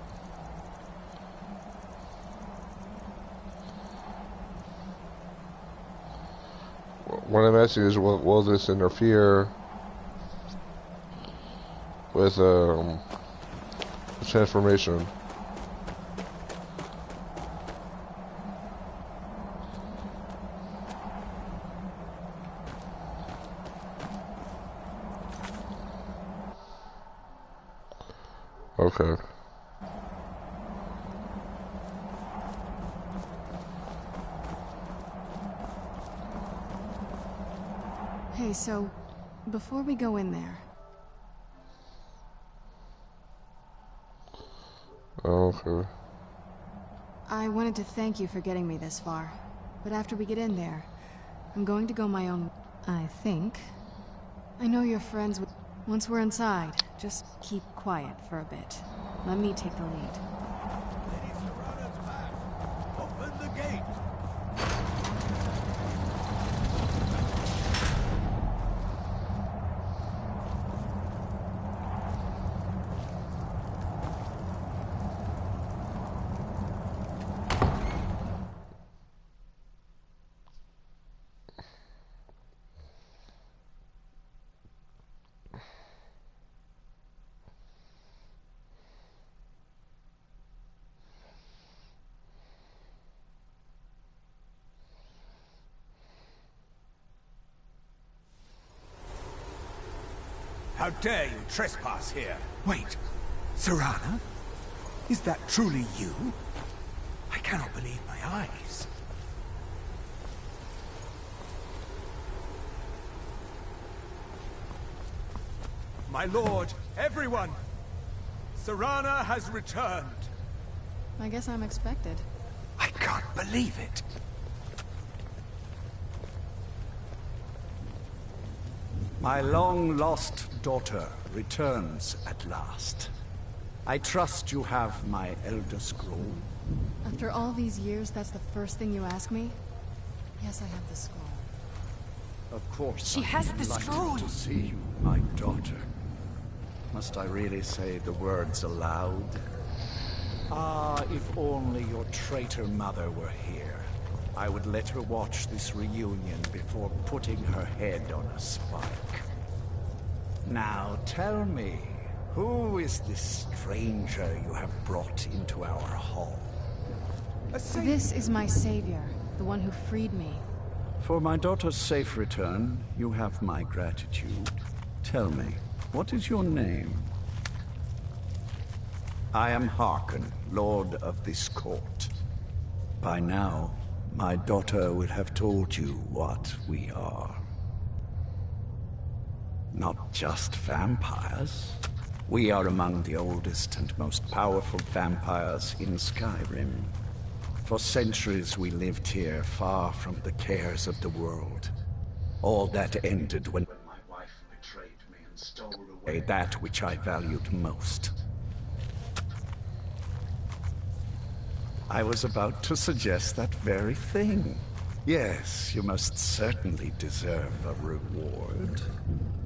What I'm asking is, will this interfere with transformation? Okay. Hey, so, before we go in there... Okay. I wanted to thank you for getting me this far. But after we get in there, I'm going to go my own... I think. I know you're friends with... Once we're inside, just keep quiet for a bit. Let me take the lead. Open the gate! How dare you trespass here? Wait, Serana? Is that truly you? I cannot believe my eyes. My lord, everyone! Serana has returned. I guess I'm expected. I can't believe it. My long-lost daughter returns at last. I trust you have my Elder Scroll. After all these years, that's the first thing you ask me? Yes, I have the scroll. Of course, She has the delighted scroll. to see you, my daughter. Must I really say the words aloud? Ah, if only your traitor mother were here. I would let her watch this reunion before putting her head on a spike. Now tell me, who is this stranger you have brought into our hall? This is my savior, the one who freed me. For my daughter's safe return, you have my gratitude. Tell me, what is your name? I am Harkon, Lord of this court. By now, my daughter will have told you what we are. Not just vampires. We are among the oldest and most powerful vampires in Skyrim. For centuries we lived here, far from the cares of the world. All that ended when my wife betrayed me and stole away that which I valued most. I was about to suggest that very thing. Yes, you must certainly deserve a reward.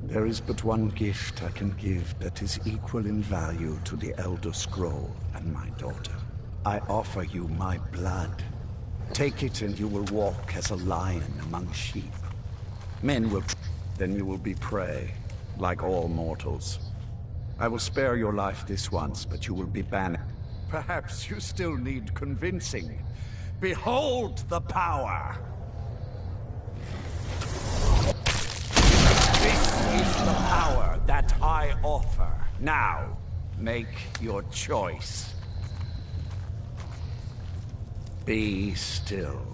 There is but one gift I can give that is equal in value to the Elder Scroll and my daughter. I offer you my blood. Take it and you will walk as a lion among sheep. Men will then you will be prey, like all mortals. I will spare your life this once, but you will be banished. Perhaps you still need convincing. Behold the power! This is the power that I offer. Now, make your choice. Be still.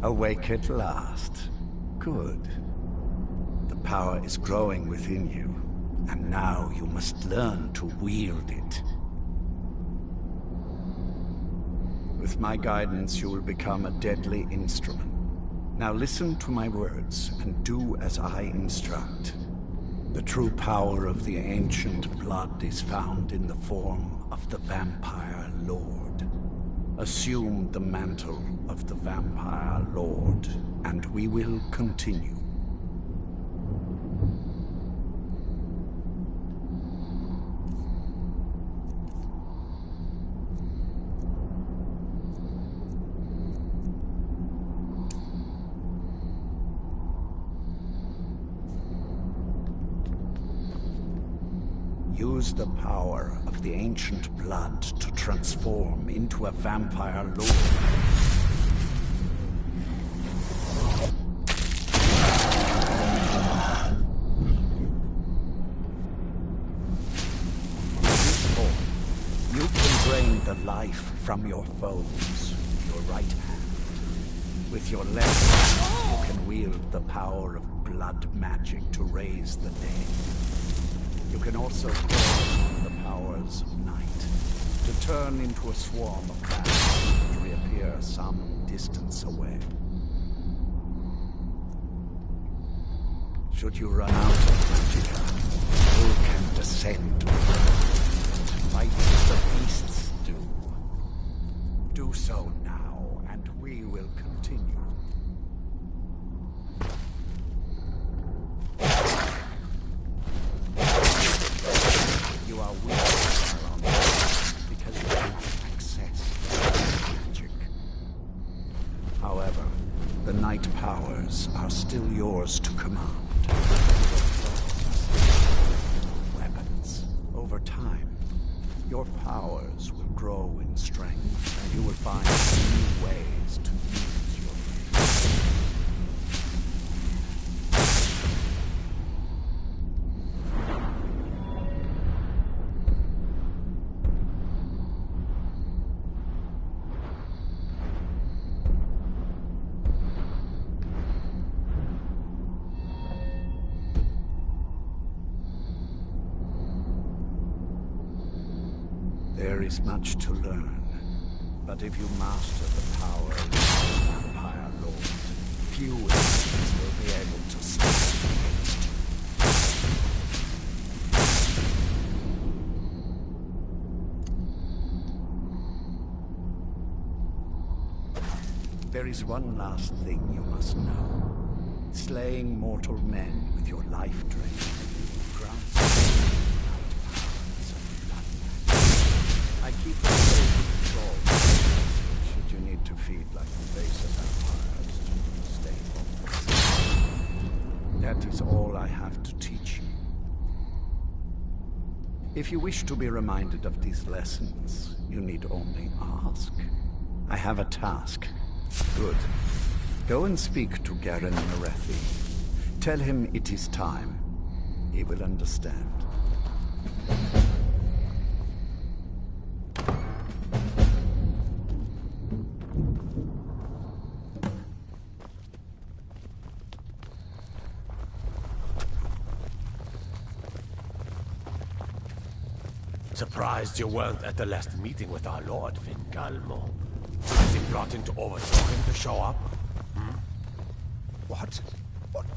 Awake at last. Good. The power is growing within you, and now you must learn to wield it. With my guidance, you will become a deadly instrument. Now listen to my words, and do as I instruct. The true power of the ancient blood is found in the form of the Vampire Lord. Assume the mantle of the Vampire Lord, and we will continue. Use the power of the ancient blood to transform into a Vampire Lord. You can drain the life from your foes with your right hand. With your left hand, you can wield the power of blood magic to raise the dead. You can also call on the powers of night to turn into a swarm of bats and reappear some distance away. Should you run out of magicka, you can descend to the earth and fight as the beasts do. Do so now, and we will continue. You are weak because you have access to magic. However, the night powers are still yours to command. Weapons. Over time, your powers will grow in strength, and you will find new ways to use your faith. There is much to learn, but if you master the power of the Vampire Lord, few enemies will be able to stand against you. There is one last thing you must know. Slaying mortal men with your life drain grants I keep a safe control. Should you need to feed like the base of vampires to stay focused. That is all I have to teach you. If you wish to be reminded of these lessons, you need only ask. I have a task. Good. Go and speak to Garen Marethi. Tell him it is time. He will understand. Surprised you weren't at the last meeting with our Lord, Vingalmo. Has he brought in to overthrow him to show up? What?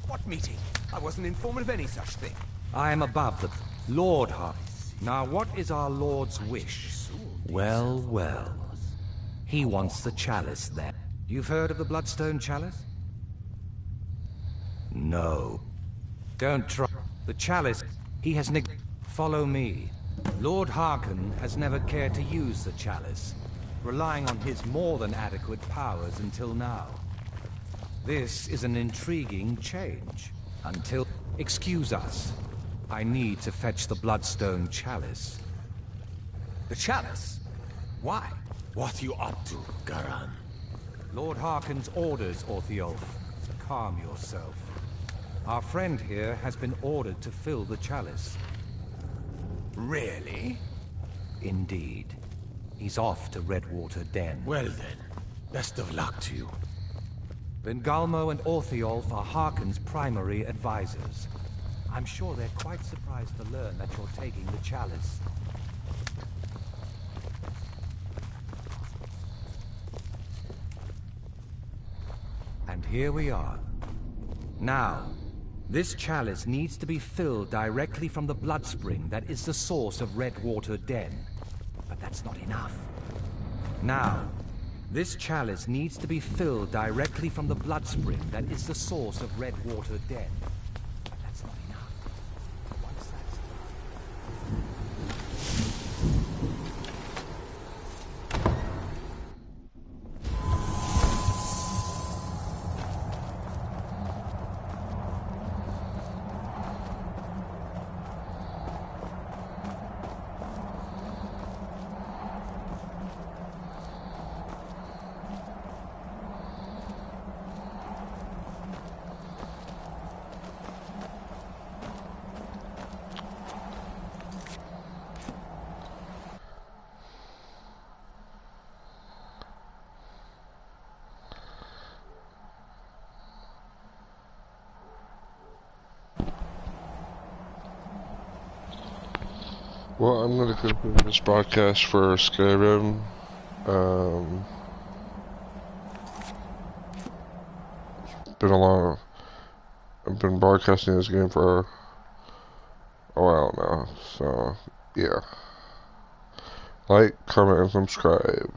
What meeting? I wasn't informed of any such thing. I am above the Lord Hark. Now what is our Lord's wish? Well, well. He wants the chalice then. You've heard of the Bloodstone Chalice? No. Don't try. The chalice, he has Follow me. Lord Harkon has never cared to use the chalice, relying on his more than adequate powers until now. This is an intriguing change. Until... Excuse us. I need to fetch the Bloodstone Chalice. The chalice? Why? What are you up to, Garan? Lord Harkon's orders, Orthiolf. Calm yourself. Our friend here has been ordered to fill the chalice. Really? Indeed. He's off to Redwater Den. Well then, best of luck to you. Vingalmo and Orthiolf are Harkon's primary advisors. I'm sure they're quite surprised to learn that you're taking the chalice. And here we are. Now, this chalice needs to be filled directly from the blood spring that is the source of Redwater Den. But that's not enough. Now, this chalice needs to be filled directly from the blood spring that is the source of Redwater Den. But that's not enough. Once that's Well, I'm gonna conclude this broadcast for Skyrim. I've been broadcasting this game for a while now, so yeah. Like, comment, and subscribe.